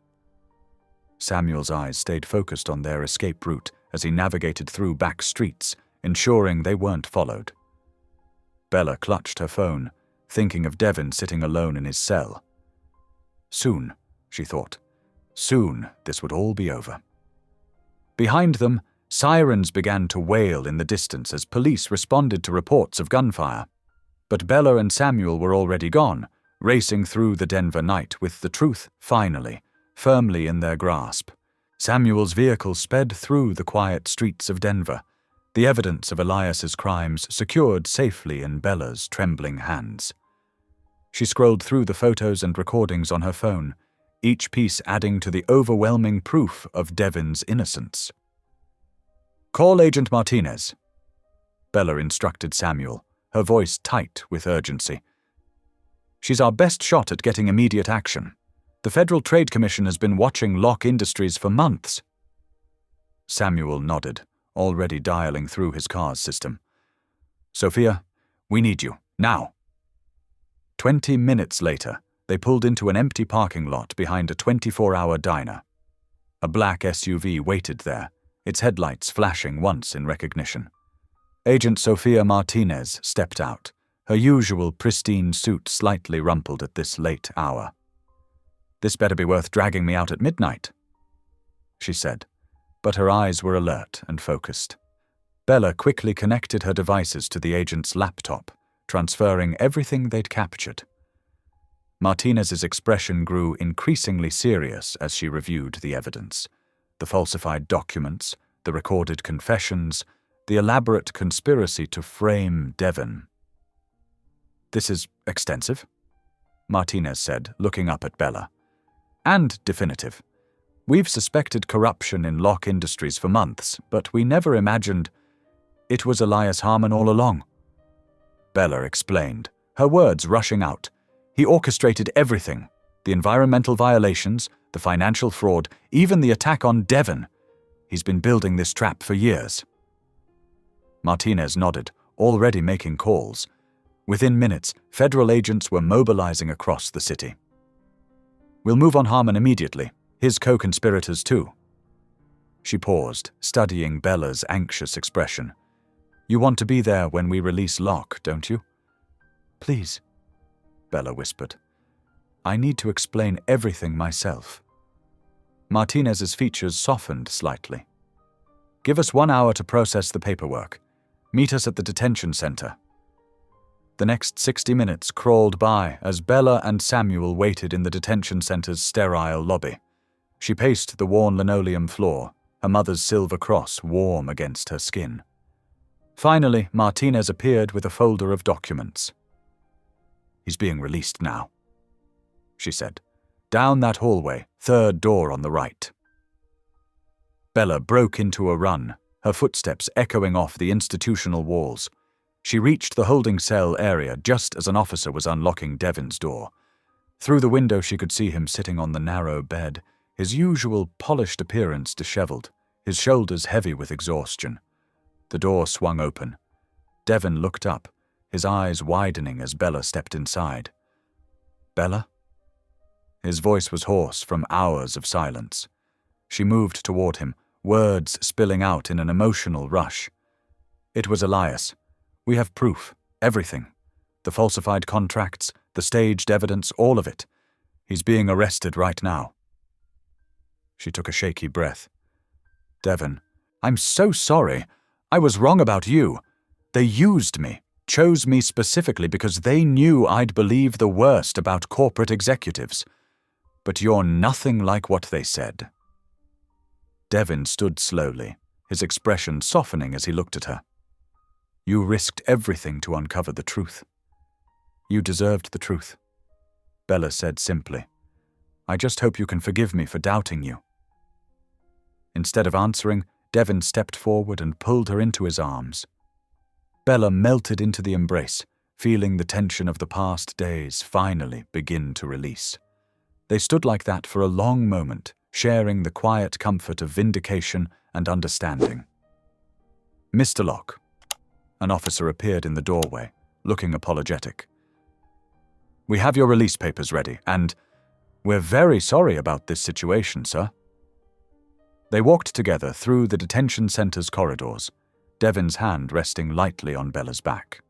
Samuel's eyes stayed focused on their escape route as he navigated through back streets, ensuring they weren't followed. Bella clutched her phone, thinking of Devon sitting alone in his cell. Soon, she thought. Soon this would all be over. Behind them, sirens began to wail in the distance as police responded to reports of gunfire. But Bella and Samuel were already gone, racing through the Denver night with the truth, finally, firmly in their grasp. Samuel's vehicle sped through the quiet streets of Denver, the evidence of Elias's crimes secured safely in Bella's trembling hands. She scrolled through the photos and recordings on her phone, each piece adding to the overwhelming proof of Devon's innocence. "Call Agent Martinez," Bella instructed Samuel, her voice tight with urgency. "She's our best shot at getting immediate action. The Federal Trade Commission has been watching Locke Industries for months." Samuel nodded, already dialing through his car's system. "Sophia, we need you, now." 20 minutes later, they pulled into an empty parking lot behind a 24-hour diner. A black SUV waited there, its headlights flashing once in recognition. Agent Sophia Martinez stepped out, her usual pristine suit slightly rumpled at this late hour. "This better be worth dragging me out at midnight," she said, but her eyes were alert and focused. Bella quickly connected her devices to the agent's laptop, transferring everything they'd captured. Martinez's expression grew increasingly serious as she reviewed the evidence. The falsified documents, the recorded confessions, the elaborate conspiracy to frame Devon. "This is extensive," Martinez said, looking up at Bella. "And definitive. We've suspected corruption in Locke Industries for months, but we never imagined it was Elias Harmon all along." Bella explained, her words rushing out. "He orchestrated everything, the environmental violations, the financial fraud, even the attack on Devon. He's been building this trap for years." Martinez nodded, already making calls. Within minutes, federal agents were mobilizing across the city. "We'll move on Harmon immediately, his co-conspirators too." She paused, studying Bella's anxious expression. "You want to be there when we release Locke, don't you?" "Please," Bella whispered. "I need to explain everything myself." Martinez's features softened slightly. "Give us 1 hour to process the paperwork. Meet us at the detention center." The next 60 minutes crawled by as Bella and Samuel waited in the detention center's sterile lobby. She paced the worn linoleum floor, her mother's silver cross warm against her skin. Finally, Martinez appeared with a folder of documents. "He's being released now," she said. "Down that hallway, third door on the right." Bella broke into a run, her footsteps echoing off the institutional walls. She reached the holding cell area just as an officer was unlocking Devon's door. Through the window she could see him sitting on the narrow bed, his usual polished appearance disheveled, his shoulders heavy with exhaustion. The door swung open. Devon looked up, his eyes widening as Bella stepped inside. "Bella?" His voice was hoarse from hours of silence. She moved toward him, words spilling out in an emotional rush. "It was Elias. We have proof, everything. The falsified contracts, the staged evidence, all of it. He's being arrested right now." She took a shaky breath. "Devon, I'm so sorry. I was wrong about you. They used me, chose me specifically because they knew I'd believe the worst about corporate executives. but you're nothing like what they said." Devin stood slowly, his expression softening as he looked at her. "You risked everything to uncover the truth. You deserved the truth," Bella said simply. "I just hope you can forgive me for doubting you." Instead of answering, Devin stepped forward and pulled her into his arms. Bella melted into the embrace, feeling the tension of the past days finally begin to release. They stood like that for a long moment, sharing the quiet comfort of vindication and understanding. "Mr. Locke." An officer appeared in the doorway, looking apologetic. "We have your release papers ready, and we're very sorry about this situation, sir." They walked together through the detention center's corridors, Devin's hand resting lightly on Bella's back.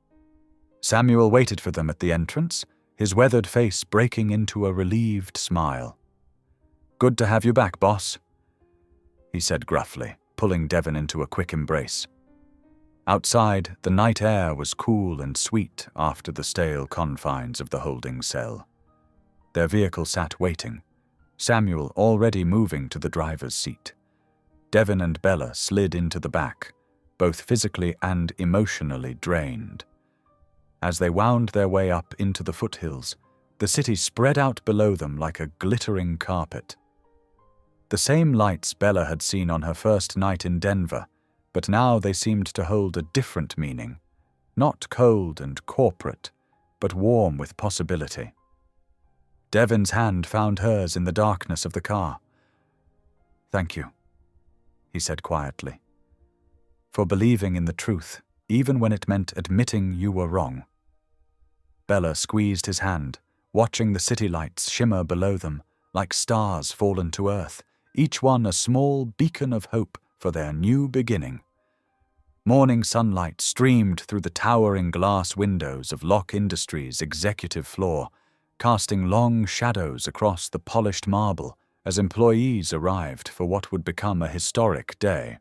Samuel waited for them at the entrance, his weathered face breaking into a relieved smile. "Good to have you back, boss," he said gruffly, pulling Devin into a quick embrace. Outside, the night air was cool and sweet after the stale confines of the holding cell. Their vehicle sat waiting, Samuel already moving to the driver's seat. Devin and Bella slid into the back, both physically and emotionally drained. As they wound their way up into the foothills, the city spread out below them like a glittering carpet. The same lights Bella had seen on her first night in Denver, but now they seemed to hold a different meaning, not cold and corporate, but warm with possibility. Devin's hand found hers in the darkness of the car. "Thank you," he said quietly, "for believing in the truth, even when it meant admitting you were wrong." Bella squeezed his hand, watching the city lights shimmer below them like stars fallen to earth, each one a small beacon of hope for their new beginning. Morning sunlight streamed through the towering glass windows of Locke Industries' executive floor, casting long shadows across the polished marble as employees arrived for what would become a historic day.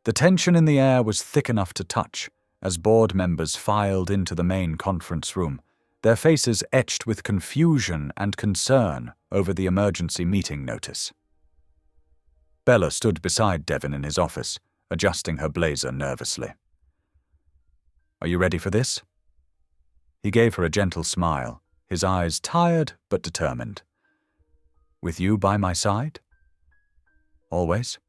The tension in the air was thick enough to touch as board members filed into the main conference room, their faces etched with confusion and concern over the emergency meeting notice. Bella stood beside Devin in his office, adjusting her blazer nervously. "Are you ready for this?" He gave her a gentle smile, his eyes tired but determined. "With you by my side?" "Always."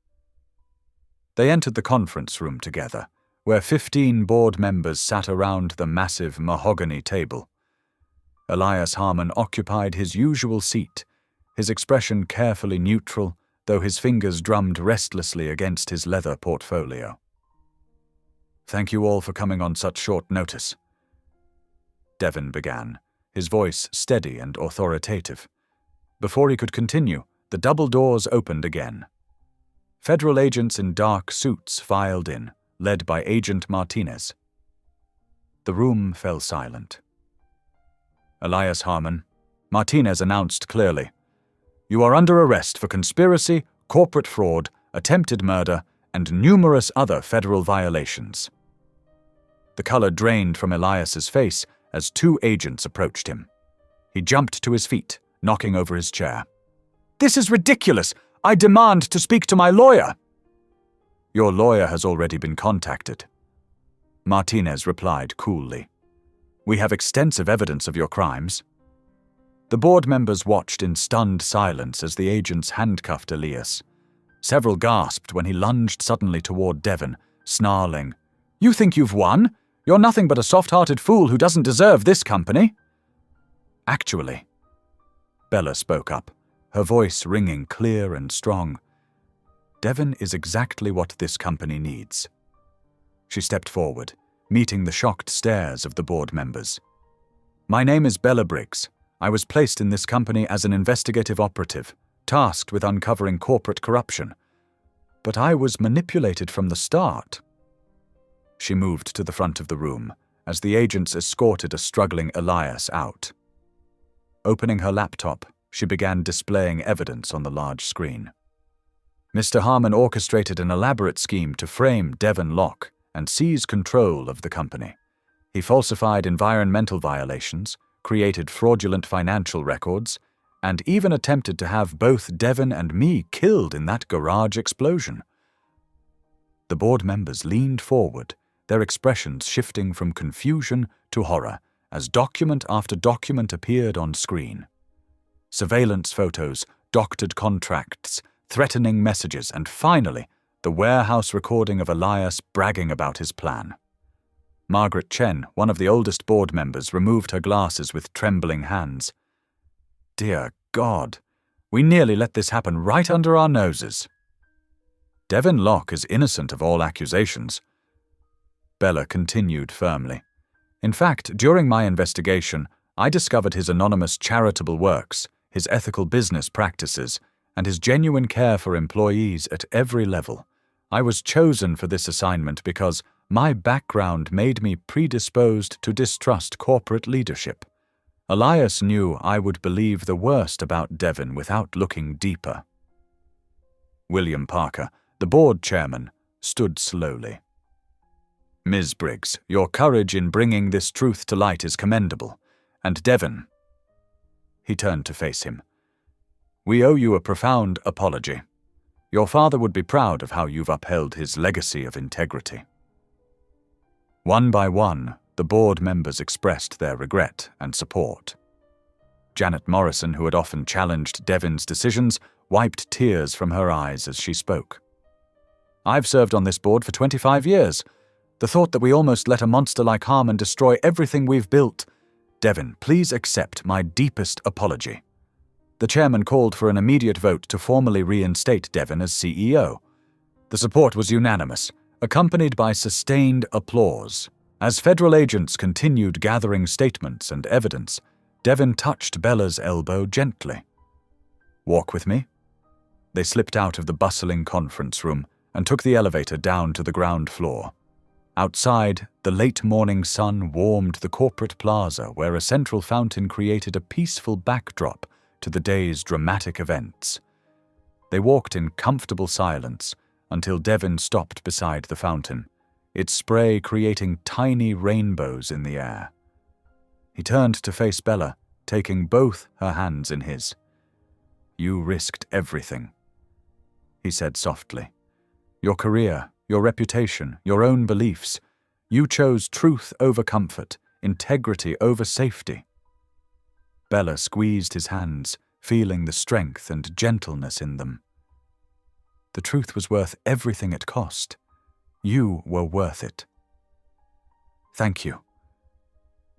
They entered the conference room together, where 15 board members sat around the massive mahogany table. Elias Harmon occupied his usual seat, his expression carefully neutral, though his fingers drummed restlessly against his leather portfolio. "Thank you all for coming on such short notice," Devin began, his voice steady and authoritative. Before he could continue, the double doors opened again. Federal agents in dark suits filed in, led by Agent Martinez. The room fell silent. "Elias Harmon," Martinez announced clearly, "you are under arrest for conspiracy, corporate fraud, attempted murder, and numerous other federal violations." The color drained from Elias's face as 2 agents approached him. He jumped to his feet, knocking over his chair. "This is ridiculous! I demand to speak to my lawyer!" "Your lawyer has already been contacted," Martinez replied coolly. "We have extensive evidence of your crimes." The board members watched in stunned silence as the agents handcuffed Elias. Several gasped when he lunged suddenly toward Devin, snarling, "You think you've won? You're nothing but a soft-hearted fool who doesn't deserve this company." "Actually," Bella spoke up, her voice ringing clear and strong, "Devin is exactly what this company needs." She stepped forward, meeting the shocked stares of the board members. "My name is Bella Briggs. I was placed in this company as an investigative operative, tasked with uncovering corporate corruption. But I was manipulated from the start." She moved to the front of the room as the agents escorted a struggling Elias out. Opening her laptop, she began displaying evidence on the large screen. Mr. Harmon orchestrated an elaborate scheme to frame Devin Locke and seize control of the company. He falsified environmental violations, created fraudulent financial records, and even attempted to have both Devon and me killed in that garage explosion. The board members leaned forward, their expressions shifting from confusion to horror as document after document appeared on screen. Surveillance photos, doctored contracts, threatening messages, and finally, the warehouse recording of Elias bragging about his plan. Margaret Chen, one of the oldest board members, removed her glasses with trembling hands. Dear God, we nearly let this happen right under our noses. Devon Locke is innocent of all accusations. Bella continued firmly. In fact, during my investigation, I discovered his anonymous charitable works, his ethical business practices, and his genuine care for employees at every level. I was chosen for this assignment because my background made me predisposed to distrust corporate leadership. Elias knew I would believe the worst about Devon without looking deeper. William Parker, the board chairman, stood slowly. Ms. Briggs, your courage in bringing this truth to light is commendable. And Devon, he turned to face him, we owe you a profound apology. Your father would be proud of how you've upheld his legacy of integrity. One by one, the board members expressed their regret and support. Janet Morrison, who had often challenged Devon's decisions, wiped tears from her eyes as she spoke. I've served on this board for 25 years. The thought that we almost let a monster like Harmon destroy everything we've built. Devon, please accept my deepest apology. The chairman called for an immediate vote to formally reinstate Devon as CEO. The support was unanimous, accompanied by sustained applause. As federal agents continued gathering statements and evidence, Devon touched Bella's elbow gently. Walk with me. They slipped out of the bustling conference room and took the elevator down to the ground floor. Outside, the late morning sun warmed the corporate plaza where a central fountain created a peaceful backdrop to the day's dramatic events. They walked in comfortable silence until Devon stopped beside the fountain, its spray creating tiny rainbows in the air. He turned to face Bella, taking both her hands in his. You risked everything, he said softly. Your career, your reputation, your own beliefs. You chose truth over comfort, integrity over safety. Bella squeezed his hands, feeling the strength and gentleness in them. The truth was worth everything it cost. You were worth it. Thank you,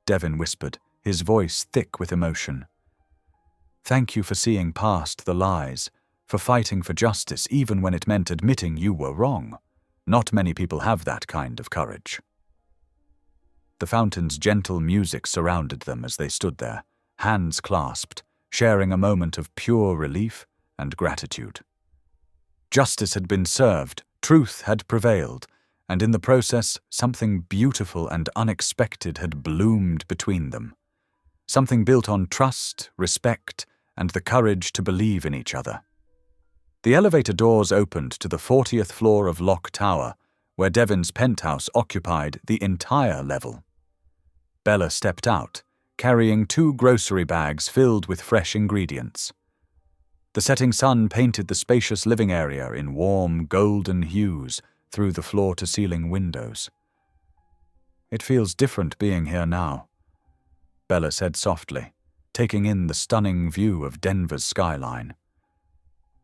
Devon whispered, his voice thick with emotion. Thank you for seeing past the lies, for fighting for justice even when it meant admitting you were wrong. Not many people have that kind of courage. The fountain's gentle music surrounded them as they stood there, hands clasped, sharing a moment of pure relief and gratitude. Justice had been served, truth had prevailed, and in the process, something beautiful and unexpected had bloomed between them. Something built on trust, respect, and the courage to believe in each other. The elevator doors opened to the 40th floor of Locke Tower, where Devon's penthouse occupied the entire level. Bella stepped out, carrying 2 grocery bags filled with fresh ingredients. The setting sun painted the spacious living area in warm, golden hues through the floor-to-ceiling windows. It feels different being here now, Bella said softly, taking in the stunning view of Denver's skyline.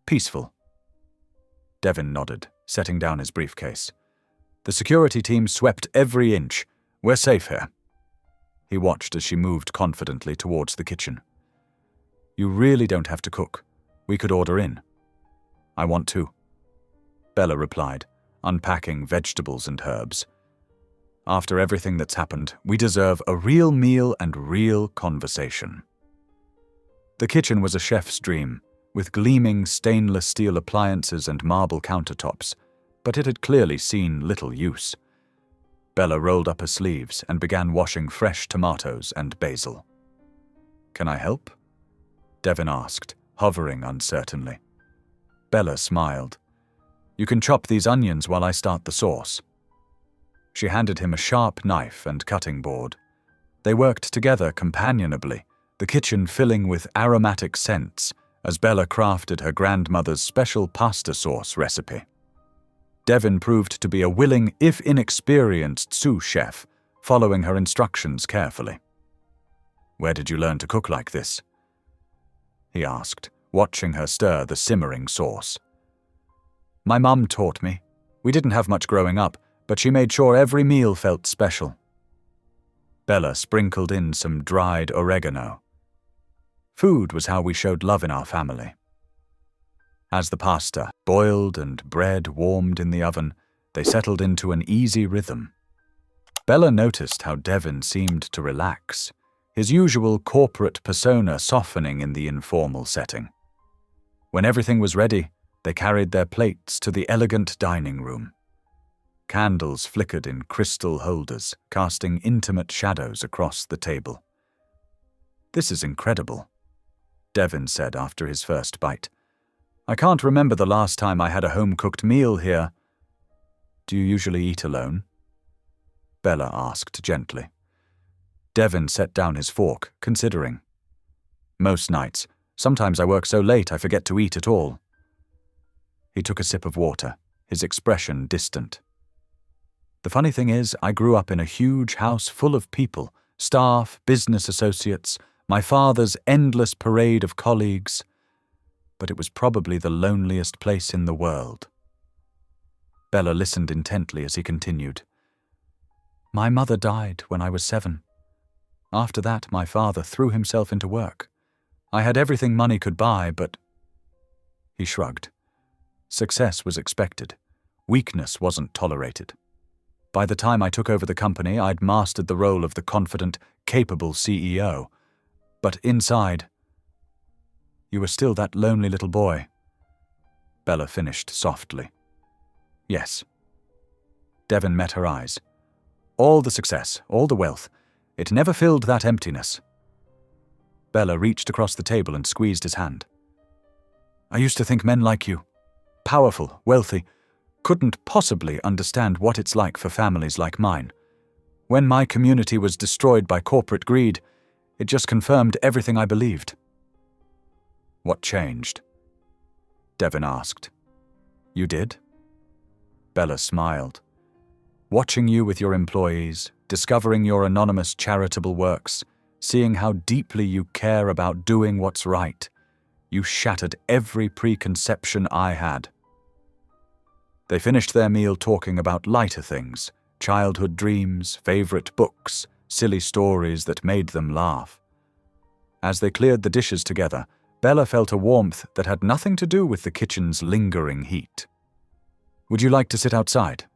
Peaceful. Devon nodded, setting down his briefcase. The security team swept every inch. We're safe here. He watched as she moved confidently towards the kitchen. You really don't have to cook. We could order in. I want to, Bella replied, unpacking vegetables and herbs. After everything that's happened, we deserve a real meal and real conversation. The kitchen was a chef's dream, with gleaming stainless steel appliances and marble countertops, but it had clearly seen little use. Bella rolled up her sleeves and began washing fresh tomatoes and basil. Can I help? Devon asked, hovering uncertainly. Bella smiled. You can chop these onions while I start the sauce. She handed him a sharp knife and cutting board. They worked together companionably, the kitchen filling with aromatic scents as Bella crafted her grandmother's special pasta sauce recipe. Devin proved to be a willing, if inexperienced, sous chef, following her instructions carefully. "Where did you learn to cook like this?" he asked, watching her stir the simmering sauce. "My mum taught me. We didn't have much growing up, but she made sure every meal felt special." Bella sprinkled in some dried oregano. "Food was how we showed love in our family." As the pasta boiled and bread warmed in the oven, they settled into an easy rhythm. Bella noticed how Devin seemed to relax, his usual corporate persona softening in the informal setting. When everything was ready, they carried their plates to the elegant dining room. Candles flickered in crystal holders, casting intimate shadows across the table. "This is incredible," Devin said after his first bite. "I can't remember the last time I had a home-cooked meal here." "Do you usually eat alone?" Bella asked gently. Devin set down his fork, considering. "Most nights. Sometimes I work so late I forget to eat at all." He took a sip of water, his expression distant. "The funny thing is, I grew up in a huge house full of people, staff, business associates, my father's endless parade of colleagues, but it was probably the loneliest place in the world." Bella listened intently as he continued. "My mother died when I was 7. After that, my father threw himself into work. I had everything money could buy, but—" He shrugged. Success was expected. Weakness wasn't tolerated. By the time I took over the company, I'd mastered the role of the confident, capable CEO. But inside, you were still that lonely little boy. Bella finished softly. "Yes." Devin met her eyes. "All the success, all the wealth, it never filled that emptiness." Bella reached across the table and squeezed his hand. "I used to think men like you, powerful, wealthy, couldn't possibly understand what it's like for families like mine. When my community was destroyed by corporate greed, it just confirmed everything I believed." "What changed?" Devin asked. "You did?" Bella smiled. "Watching you with your employees, discovering your anonymous charitable works, seeing how deeply you care about doing what's right, you shattered every preconception I had." They finished their meal talking about lighter things, childhood dreams, favorite books, silly stories that made them laugh. As they cleared the dishes together, Bella felt a warmth that had nothing to do with the kitchen's lingering heat. "Would you like to sit outside?"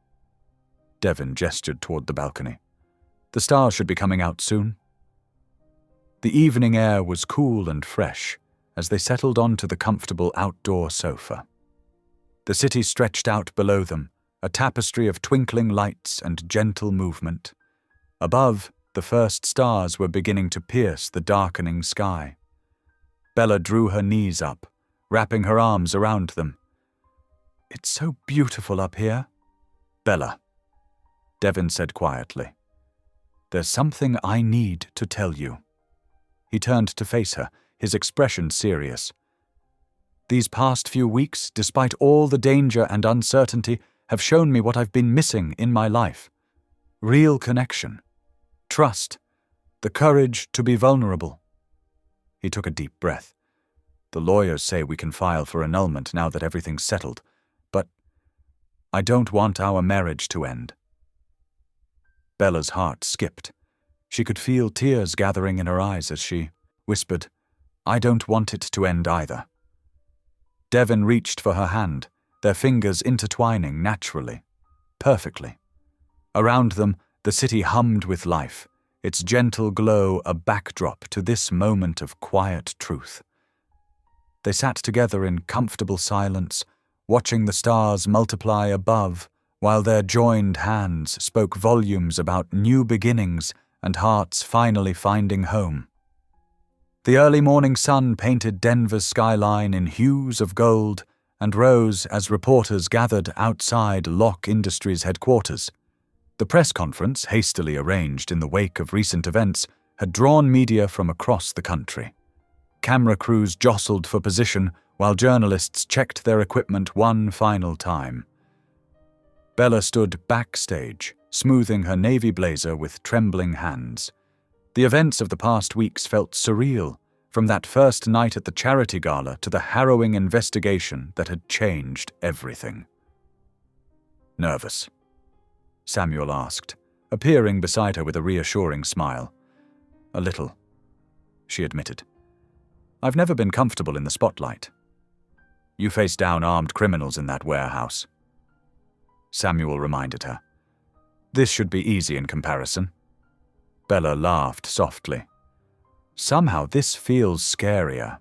Devin gestured toward the balcony. "The stars should be coming out soon." The evening air was cool and fresh as they settled onto the comfortable outdoor sofa. The city stretched out below them, a tapestry of twinkling lights and gentle movement. Above, the first stars were beginning to pierce the darkening sky. Bella drew her knees up, wrapping her arms around them. "It's so beautiful up here." "Bella," Devin said quietly, "there's something I need to tell you." He turned to face her, his expression serious. "These past few weeks, despite all the danger and uncertainty, have shown me what I've been missing in my life. Real connection, trust, the courage to be vulnerable." He took a deep breath. "The lawyers say we can file for annulment now that everything's settled, but I don't want our marriage to end." Bella's heart skipped. She could feel tears gathering in her eyes as she whispered, "I don't want it to end either." Devin reached for her hand, their fingers intertwining naturally, perfectly. Around them, the city hummed with life, its gentle glow a backdrop to this moment of quiet truth. They sat together in comfortable silence, watching the stars multiply above, while their joined hands spoke volumes about new beginnings and hearts finally finding home. The early morning sun painted Denver's skyline in hues of gold and rose as reporters gathered outside Locke Industries headquarters. The press conference, hastily arranged in the wake of recent events, had drawn media from across the country. Camera crews jostled for position while journalists checked their equipment one final time. Bella stood backstage, smoothing her navy blazer with trembling hands. The events of the past weeks felt surreal, from that first night at the charity gala to the harrowing investigation that had changed everything. "Nervous?" Samuel asked, appearing beside her with a reassuring smile. "A little," she admitted. "I've never been comfortable in the spotlight." "You faced down armed criminals in that warehouse," Samuel reminded her. "This should be easy in comparison." Bella laughed softly. "Somehow this feels scarier."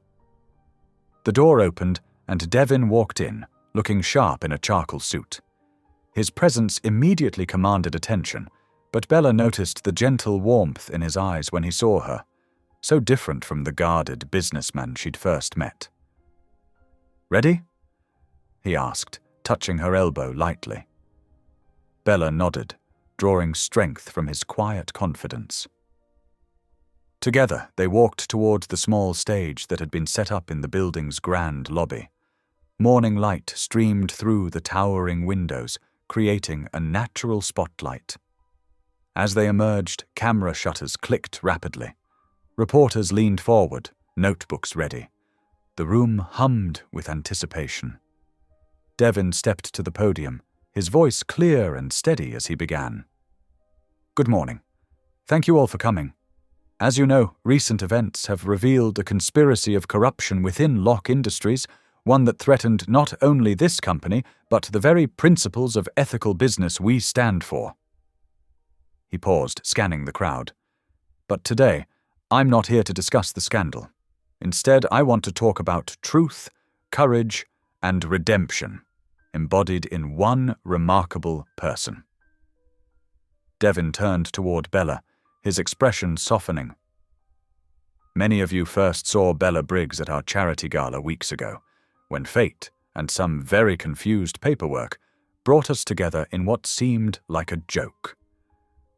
The door opened and Devin walked in, looking sharp in a charcoal suit. His presence immediately commanded attention, but Bella noticed the gentle warmth in his eyes when he saw her, so different from the guarded businessman she'd first met. "Ready?" he asked, touching her elbow lightly. Bella nodded, drawing strength from his quiet confidence. Together, they walked toward the small stage that had been set up in the building's grand lobby. Morning light streamed through the towering windows, creating a natural spotlight. As they emerged, camera shutters clicked rapidly. Reporters leaned forward, notebooks ready. The room hummed with anticipation. Devin stepped to the podium, his voice clear and steady as he began. "Good morning. Thank you all for coming. As you know, recent events have revealed a conspiracy of corruption within Locke Industries, one that threatened not only this company, but the very principles of ethical business we stand for." He paused, scanning the crowd. "But today, I'm not here to discuss the scandal. Instead, I want to talk about truth, courage, and redemption, embodied in one remarkable person." Devin turned toward Bella, his expression softening. "Many of you first saw Bella Briggs at our charity gala weeks ago, when fate and some very confused paperwork brought us together in what seemed like a joke.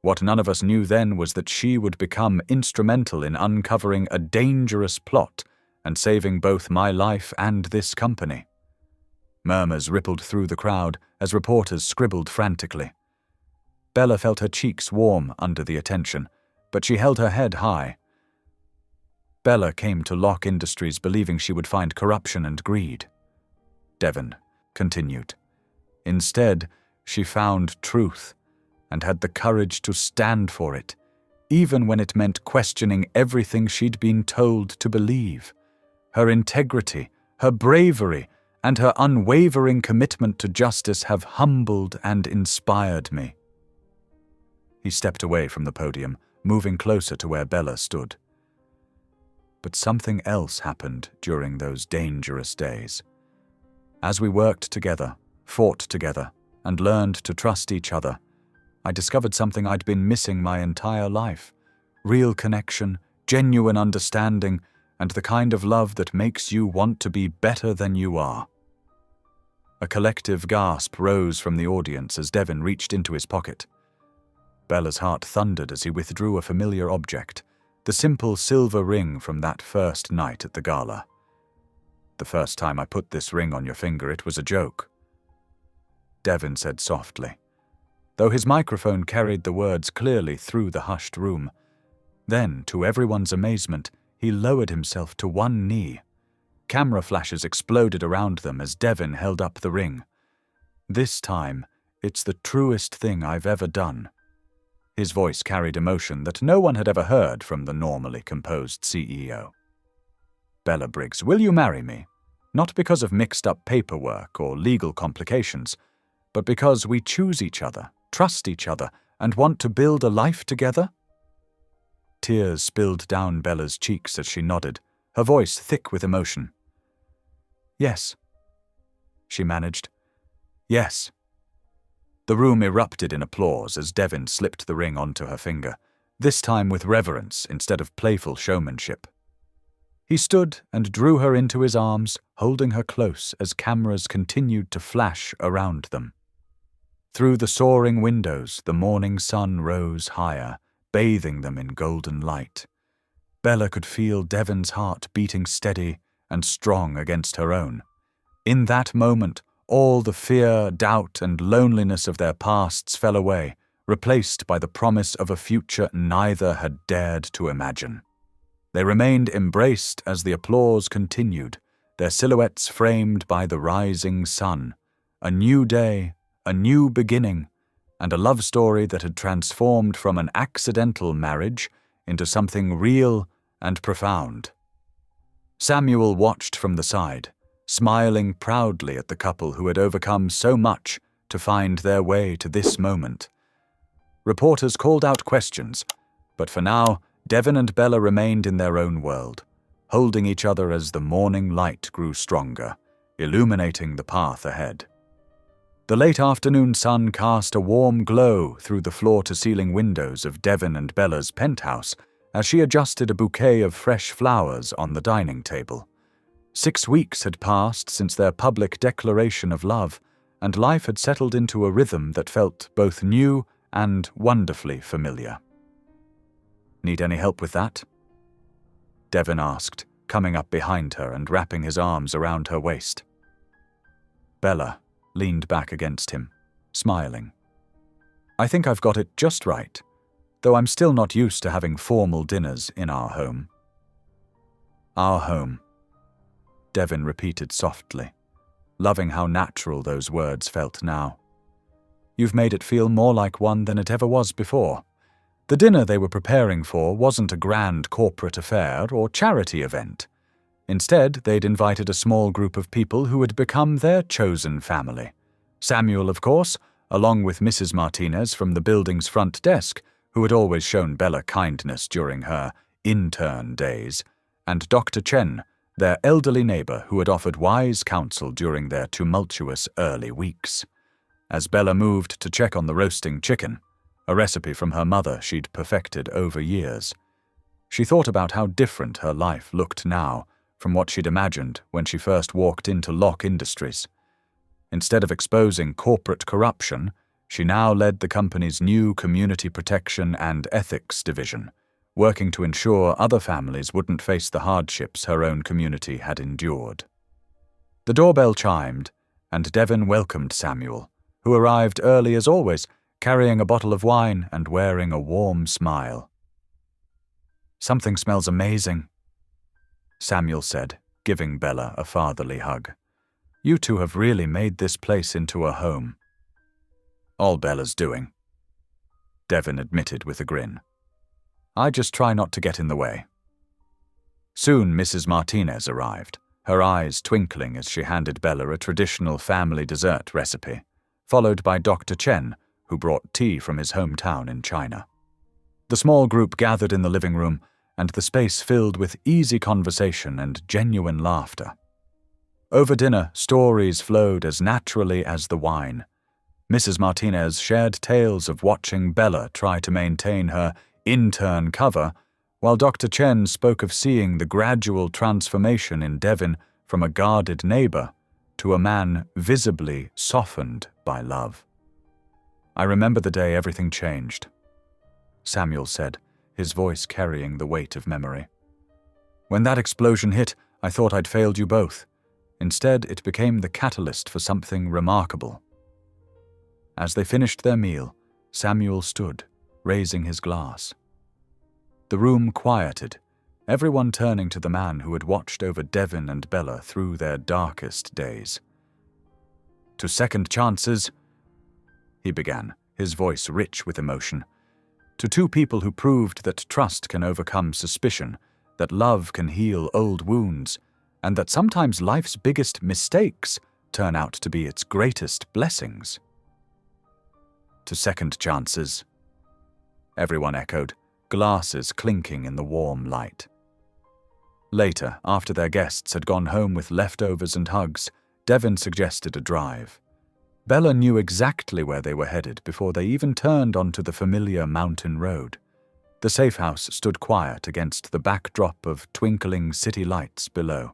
What none of us knew then was that she would become instrumental in uncovering a dangerous plot and saving both my life and this company." Murmurs rippled through the crowd as reporters scribbled frantically. Bella felt her cheeks warm under the attention, but she held her head high. Bella came to Locke Industries believing she would find corruption and greed. Devin continued. Instead, she found truth and had the courage to stand for it, even when it meant questioning everything she'd been told to believe. Her integrity, her bravery, and her unwavering commitment to justice have humbled and inspired me. He stepped away from the podium, moving closer to where Bella stood. But something else happened during those dangerous days. As we worked together, fought together, and learned to trust each other, I discovered something I'd been missing my entire life: real connection, genuine understanding, and the kind of love that makes you want to be better than you are. A collective gasp rose from the audience as Devin reached into his pocket. Bella's heart thundered as he withdrew a familiar object, the simple silver ring from that first night at the gala. "The first time I put this ring on your finger, it was a joke," Devin said softly, though his microphone carried the words clearly through the hushed room. Then, to everyone's amazement, he lowered himself to one knee. Camera flashes exploded around them as Devin held up the ring. "This time, it's the truest thing I've ever done." His voice carried emotion that no one had ever heard from the normally composed CEO. "Bella Briggs, will you marry me? Not because of mixed-up paperwork or legal complications, but because we choose each other, trust each other, and want to build a life together?" Tears spilled down Bella's cheeks as she nodded, her voice thick with emotion. "Yes," she managed. "Yes." The room erupted in applause as Devin slipped the ring onto her finger, this time with reverence instead of playful showmanship. He stood and drew her into his arms, holding her close as cameras continued to flash around them. Through the soaring windows, the morning sun rose higher, bathing them in golden light. Bella could feel Devon's heart beating steady and strong against her own. In that moment, all the fear, doubt, and loneliness of their pasts fell away, replaced by the promise of a future neither had dared to imagine. They remained embraced as the applause continued, their silhouettes framed by the rising sun. A new day, a new beginning, and a love story that had transformed from an accidental marriage into something real and profound. Samuel watched from the side, smiling proudly at the couple who had overcome so much to find their way to this moment. Reporters called out questions, but for now, Devon and Bella remained in their own world, holding each other as the morning light grew stronger, illuminating the path ahead. The late afternoon sun cast a warm glow through the floor-to-ceiling windows of Devon and Bella's penthouse as she adjusted a bouquet of fresh flowers on the dining table. 6 weeks had passed since their public declaration of love, and life had settled into a rhythm that felt both new and wonderfully familiar. "Need any help with that?" Devon asked, coming up behind her and wrapping his arms around her waist. Bella leaned back against him, smiling. "I think I've got it just right, though I'm still not used to having formal dinners in our home." "Our home," Devon repeated softly, loving how natural those words felt now. "You've made it feel more like one than it ever was before." The dinner they were preparing for wasn't a grand corporate affair or charity event. Instead, they'd invited a small group of people who had become their chosen family. Samuel, of course, along with Mrs. Martinez from the building's front desk, who had always shown Bella kindness during her intern days, and Dr. Chen, their elderly neighbor who had offered wise counsel during their tumultuous early weeks. As Bella moved to check on the roasting chicken, a recipe from her mother she'd perfected over years, she thought about how different her life looked now from what she'd imagined when she first walked into Locke Industries. Instead of exposing corporate corruption, she now led the company's new Community Protection and Ethics division, working to ensure other families wouldn't face the hardships her own community had endured. The doorbell chimed, and Devon welcomed Samuel, who arrived early as always, carrying a bottle of wine and wearing a warm smile. "Something smells amazing," Samuel said, giving Bella a fatherly hug. "You two have really made this place into a home." "All Bella's doing," Devon admitted with a grin. "I just try not to get in the way." Soon Mrs. Martinez arrived, her eyes twinkling as she handed Bella a traditional family dessert recipe, followed by Dr. Chen, who brought tea from his hometown in China. The small group gathered in the living room, and the space filled with easy conversation and genuine laughter. Over dinner, stories flowed as naturally as the wine. Mrs. Martinez shared tales of watching Bella try to maintain her intern cover, while Dr. Chen spoke of seeing the gradual transformation in Devon from a guarded neighbor to a man visibly softened by love. "I remember the day everything changed," Samuel said, his voice carrying the weight of memory. "When that explosion hit, I thought I'd failed you both. Instead, it became the catalyst for something remarkable." As they finished their meal, Samuel stood, raising his glass. The room quieted, everyone turning to the man who had watched over Devon and Bella through their darkest days. "To second chances," he began, his voice rich with emotion. "To two people who proved that trust can overcome suspicion, that love can heal old wounds, and that sometimes life's biggest mistakes turn out to be its greatest blessings." "To second chances," everyone echoed, glasses clinking in the warm light. Later, after their guests had gone home with leftovers and hugs, Devon suggested a drive. Bella knew exactly where they were headed before they even turned onto the familiar mountain road. The safe house stood quiet against the backdrop of twinkling city lights below.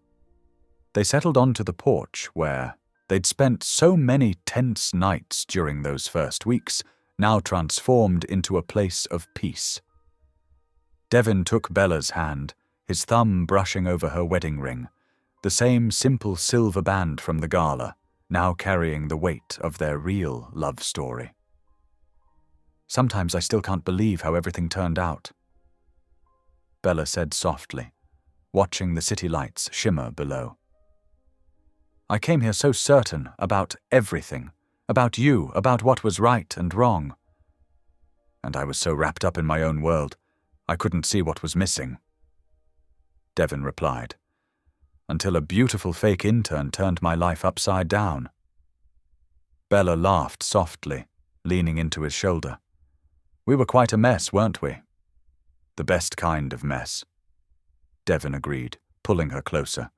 They settled onto the porch where they'd spent so many tense nights during those first weeks, now transformed into a place of peace. Devin took Bella's hand, his thumb brushing over her wedding ring, the same simple silver band from the gala, now carrying the weight of their real love story. "Sometimes I still can't believe how everything turned out," Bella said softly, watching the city lights shimmer below. "I came here so certain about everything, about you, about what was right and wrong. And I was so wrapped up in my own world, I couldn't see what was missing," Devin replied, "until a beautiful fake intern turned my life upside down." Bella laughed softly, leaning into his shoulder. "We were quite a mess, weren't we?" "The best kind of mess," Devin agreed, pulling her closer.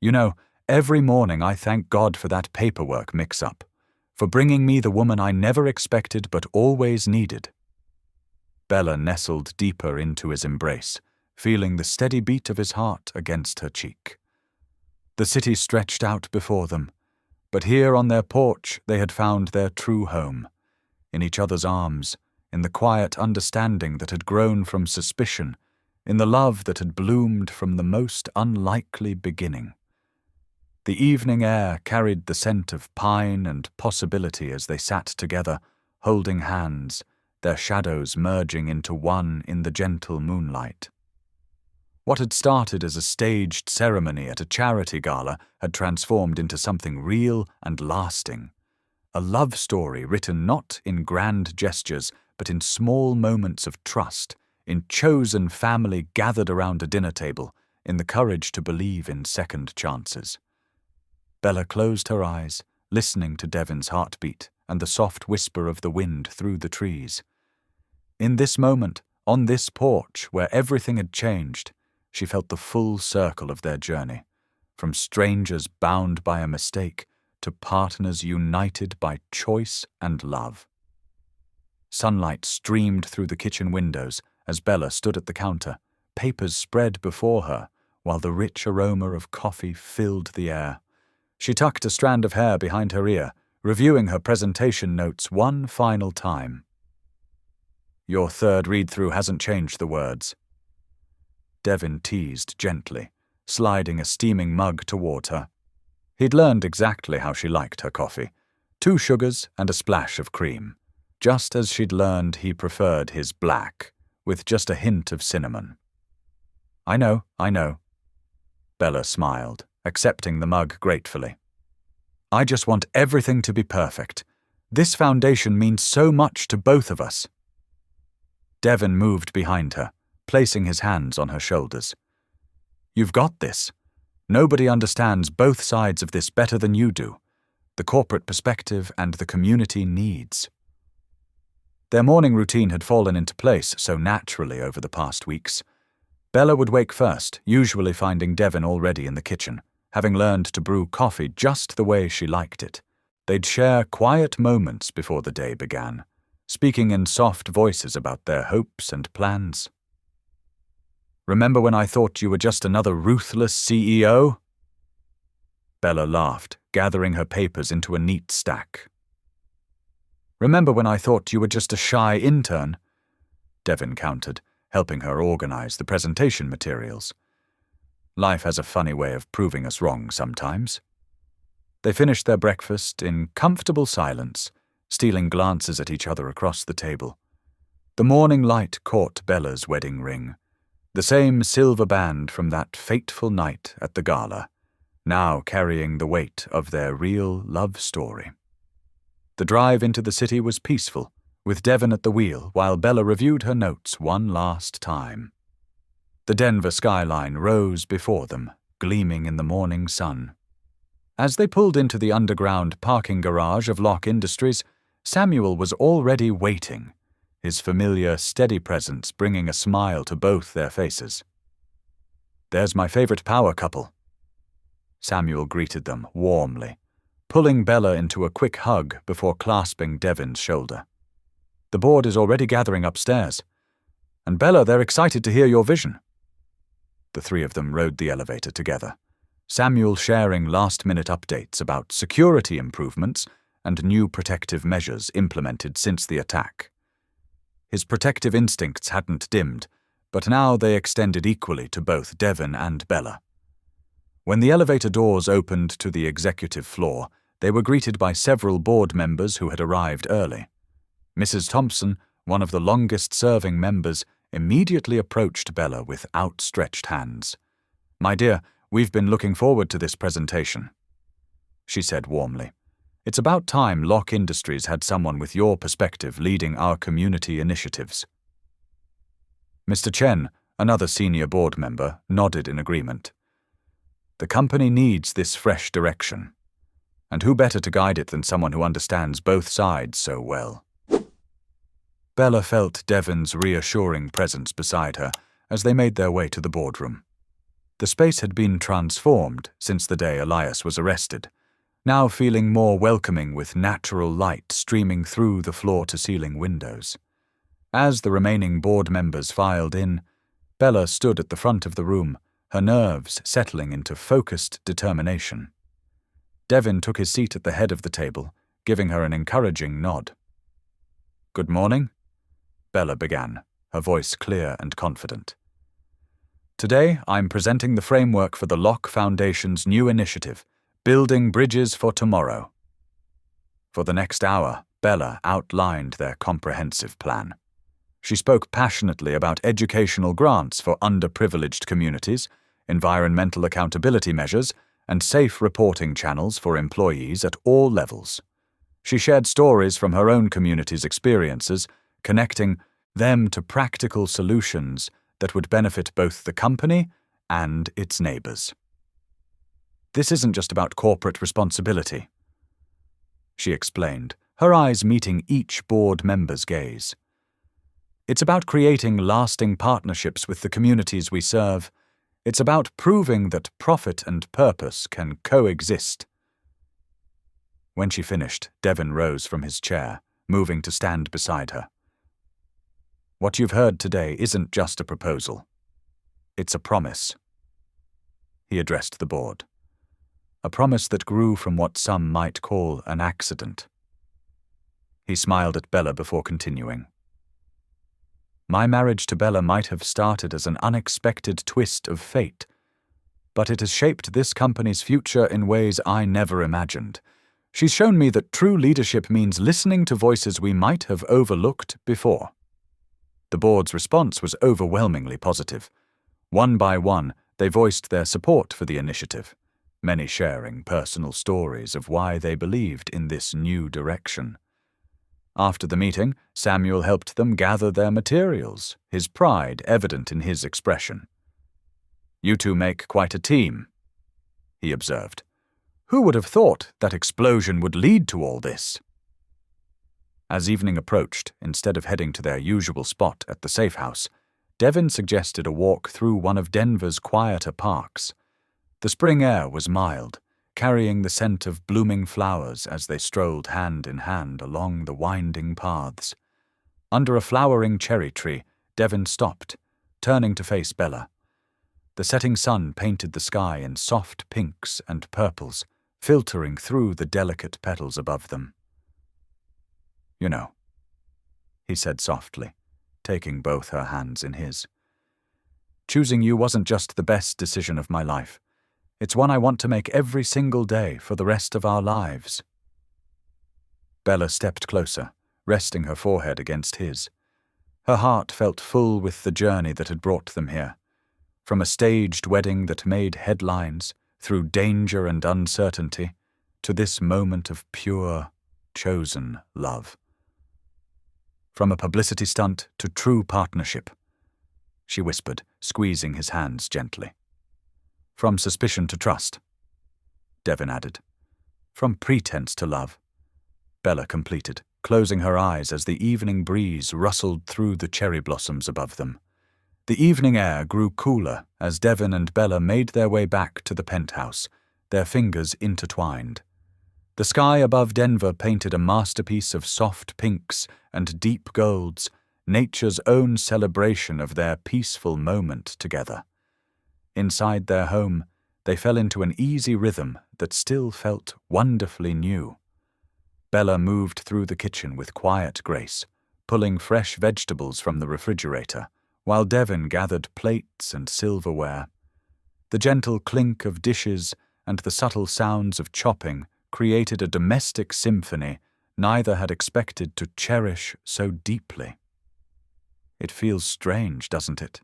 "You know, every morning I thank God for that paperwork mix-up, for bringing me the woman I never expected but always needed." Bella nestled deeper into his embrace, feeling the steady beat of his heart against her cheek. The city stretched out before them, but here on their porch they had found their true home, in each other's arms, in the quiet understanding that had grown from suspicion, in the love that had bloomed from the most unlikely beginning. The evening air carried the scent of pine and possibility as they sat together, holding hands, their shadows merging into one in the gentle moonlight. What had started as a staged ceremony at a charity gala had transformed into something real and lasting. A love story written not in grand gestures, but in small moments of trust, in chosen family gathered around a dinner table, in the courage to believe in second chances. Bella closed her eyes, listening to Devin's heartbeat and the soft whisper of the wind through the trees. In this moment, on this porch where everything had changed, she felt the full circle of their journey, from strangers bound by a mistake to partners united by choice and love. Sunlight streamed through the kitchen windows as Bella stood at the counter, papers spread before her, while the rich aroma of coffee filled the air. She tucked a strand of hair behind her ear, reviewing her presentation notes one final time. "Your third read-through hasn't changed the words," Devin teased gently, sliding a steaming mug toward her. He'd learned exactly how she liked her coffee, 2 sugars and a splash of cream, just as she'd learned he preferred his black, with just a hint of cinnamon. I know. Bella smiled, accepting the mug gratefully. "I just want everything to be perfect. This foundation means so much to both of us." Devin moved behind her, placing his hands on her shoulders. "You've got this. Nobody understands both sides of this better than you do, the corporate perspective and the community needs." Their morning routine had fallen into place so naturally over the past weeks. Bella would wake first, usually finding Devin already in the kitchen, having learned to brew coffee just the way she liked it. They'd share quiet moments before the day began, speaking in soft voices about their hopes and plans. "Remember when I thought you were just another ruthless CEO?" Bella laughed, gathering her papers into a neat stack. "Remember when I thought you were just a shy intern?" Devin countered, helping her organize the presentation materials. "Life has a funny way of proving us wrong sometimes." They finished their breakfast in comfortable silence, stealing glances at each other across the table. The morning light caught Bella's wedding ring, the same silver band from that fateful night at the gala, now carrying the weight of their real love story. The drive into the city was peaceful, with Devin at the wheel while Bella reviewed her notes one last time. The Denver skyline rose before them, gleaming in the morning sun. As they pulled into the underground parking garage of Locke Industries, Samuel was already waiting, his familiar, steady presence bringing a smile to both their faces. "There's my favorite power couple," Samuel greeted them warmly, pulling Bella into a quick hug before clasping Devin's shoulder. "The board is already gathering upstairs. And Bella, they're excited to hear your vision." The three of them rode the elevator together, Samuel sharing last-minute updates about security improvements and new protective measures implemented since the attack. His protective instincts hadn't dimmed, but now they extended equally to both Devon and Bella. When the elevator doors opened to the executive floor, they were greeted by several board members who had arrived early. Mrs. Thompson, one of the longest-serving members, immediately approached Bella with outstretched hands. "My dear, we've been looking forward to this presentation," she said warmly. "It's about time Locke Industries had someone with your perspective leading our community initiatives." Mr. Chen, another senior board member, nodded in agreement. "The company needs this fresh direction. And who better to guide it than someone who understands both sides so well?" Bella felt Devon's reassuring presence beside her as they made their way to the boardroom. The space had been transformed since the day Elias was arrested, now feeling more welcoming with natural light streaming through the floor-to-ceiling windows. As the remaining board members filed in, Bella stood at the front of the room, her nerves settling into focused determination. Devon took his seat at the head of the table, giving her an encouraging nod. "Good morning," Bella began, her voice clear and confident. "Today I'm presenting the framework for the Locke Foundation's new initiative, Building Bridges for Tomorrow." For the next hour, Bella outlined their comprehensive plan. She spoke passionately about educational grants for underprivileged communities, environmental accountability measures, and safe reporting channels for employees at all levels. She shared stories from her own community's experiences, connecting them to practical solutions that would benefit both the company and its neighbors. "This isn't just about corporate responsibility," she explained, her eyes meeting each board member's gaze. "It's about creating lasting partnerships with the communities we serve. It's about proving that profit and purpose can coexist." When she finished, Devon rose from his chair, moving to stand beside her. "What you've heard today isn't just a proposal. It's a promise." He addressed the board. A promise that grew from what some might call an accident. He smiled at Bella before continuing. "My marriage to Bella might have started as an unexpected twist of fate, but it has shaped this company's future in ways I never imagined. She's shown me that true leadership means listening to voices we might have overlooked before." The board's response was overwhelmingly positive. One by one, they voiced their support for the initiative, many sharing personal stories of why they believed in this new direction. After the meeting, Samuel helped them gather their materials, his pride evident in his expression. "You two make quite a team," he observed. "Who would have thought that explosion would lead to all this?" As evening approached, instead of heading to their usual spot at the safe house, Devon suggested a walk through one of Denver's quieter parks. The spring air was mild, carrying the scent of blooming flowers as they strolled hand in hand along the winding paths. Under a flowering cherry tree, Devon stopped, turning to face Bella. The setting sun painted the sky in soft pinks and purples, filtering through the delicate petals above them. "You know," he said softly, taking both her hands in his. "Choosing you wasn't just the best decision of my life. It's one I want to make every single day for the rest of our lives." Bella stepped closer, resting her forehead against his. Her heart felt full with the journey that had brought them here. From a staged wedding that made headlines, through danger and uncertainty, to this moment of pure, chosen love. From a publicity stunt to true partnership, she whispered, squeezing his hands gently. "From suspicion to trust," Devon added. "From pretense to love," Bella completed, closing her eyes as the evening breeze rustled through the cherry blossoms above them. The evening air grew cooler as Devon and Bella made their way back to the penthouse, their fingers intertwined. The sky above Denver painted a masterpiece of soft pinks and deep golds, nature's own celebration of their peaceful moment together. Inside their home, they fell into an easy rhythm that still felt wonderfully new. Bella moved through the kitchen with quiet grace, pulling fresh vegetables from the refrigerator, while Devon gathered plates and silverware. The gentle clink of dishes and the subtle sounds of chopping created a domestic symphony neither had expected to cherish so deeply. "It feels strange, doesn't it?"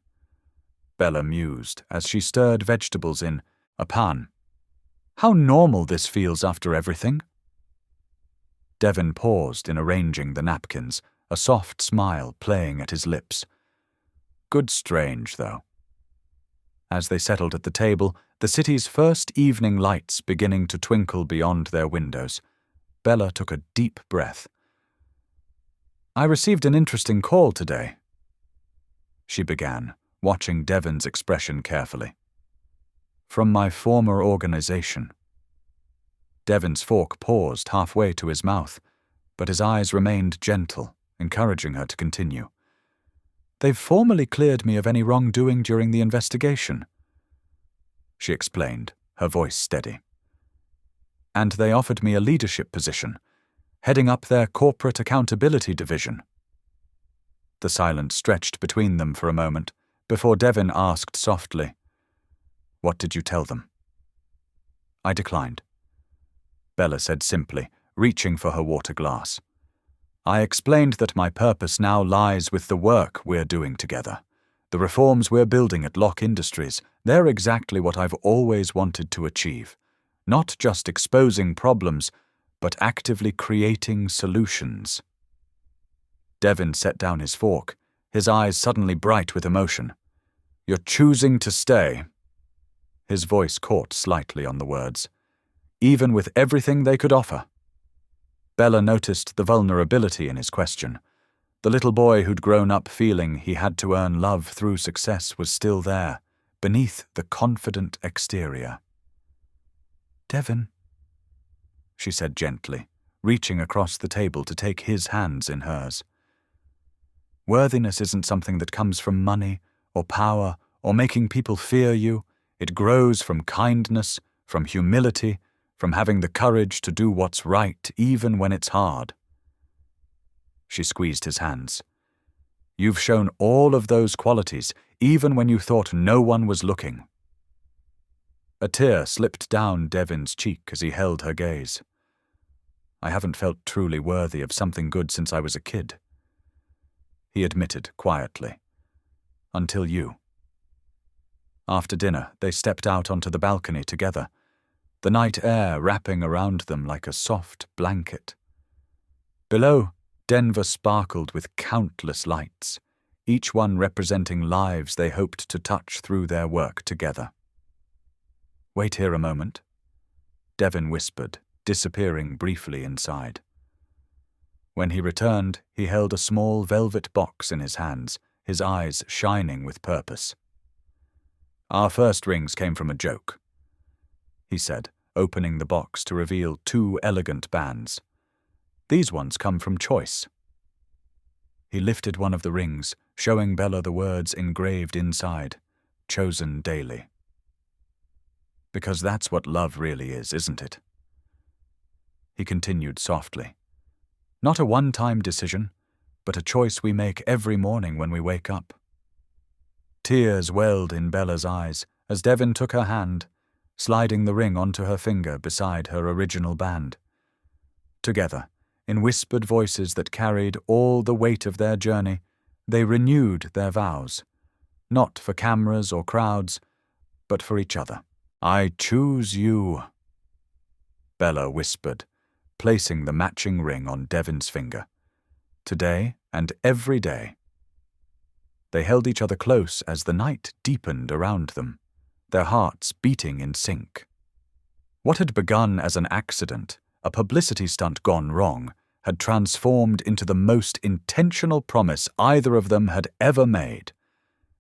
Bella mused as she stirred vegetables in a pan. "How normal this feels after everything." Devon paused in arranging the napkins, a soft smile playing at his lips. "Good strange, though." As they settled at the table, the city's first evening lights beginning to twinkle beyond their windows, Bella took a deep breath. "I received an interesting call today," she began, watching Devon's expression carefully. "From my former organization." Devon's fork paused halfway to his mouth, but his eyes remained gentle, encouraging her to continue. "They've formally cleared me of any wrongdoing during the investigation," she explained, her voice steady. "And they offered me a leadership position, heading up their corporate accountability division." The silence stretched between them for a moment, before Devon asked softly, "What did you tell them?" "I declined," Bella said simply, reaching for her water glass. "I explained that my purpose now lies with the work we're doing together. The reforms we're building at Locke Industries, they're exactly what I've always wanted to achieve. Not just exposing problems, but actively creating solutions." Devon set down his fork, his eyes suddenly bright with emotion. "You're choosing to stay." His voice caught slightly on the words. "Even with everything they could offer." Bella noticed the vulnerability in his question. The little boy who'd grown up feeling he had to earn love through success was still there, beneath the confident exterior. "Devon," she said gently, reaching across the table to take his hands in hers. "Worthiness isn't something that comes from money or power or making people fear you. It grows from kindness, from humility, from having the courage to do what's right even when it's hard." She squeezed his hands. "You've shown all of those qualities, even when you thought no one was looking." A tear slipped down Devon's cheek as he held her gaze. "I haven't felt truly worthy of something good since I was a kid," he admitted quietly. "Until you." After dinner, they stepped out onto the balcony together, the night air wrapping around them like a soft blanket. Below, Denver sparkled with countless lights, each one representing lives they hoped to touch through their work together. "Wait here a moment," Devon whispered, disappearing briefly inside. When he returned, he held a small velvet box in his hands, his eyes shining with purpose. "Our first rings came from a joke," he said, opening the box to reveal 2 elegant bands. "These ones come from choice." He lifted one of the rings, showing Bella the words engraved inside, "Chosen daily." "Because that's what love really is, isn't it?" He continued softly. "Not a one-time decision, but a choice we make every morning when we wake up." Tears welled in Bella's eyes as Devon took her hand, sliding the ring onto her finger beside her original band. Together, in whispered voices that carried all the weight of their journey, they renewed their vows, not for cameras or crowds, but for each other. "I choose you," Bella whispered, placing the matching ring on Devon's finger. "Today and every day." They held each other close as the night deepened around them, their hearts beating in sync. What had begun as an accident, a publicity stunt gone wrong, had transformed into the most intentional promise either of them had ever made.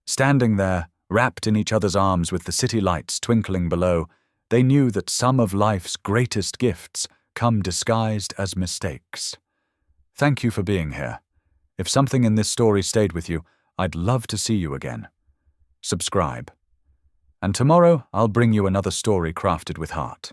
Standing there, wrapped in each other's arms with the city lights twinkling below, they knew that some of life's greatest gifts come disguised as mistakes. Thank you for being here. If something in this story stayed with you, I'd love to see you again. Subscribe. And tomorrow I'll bring you another story crafted with heart.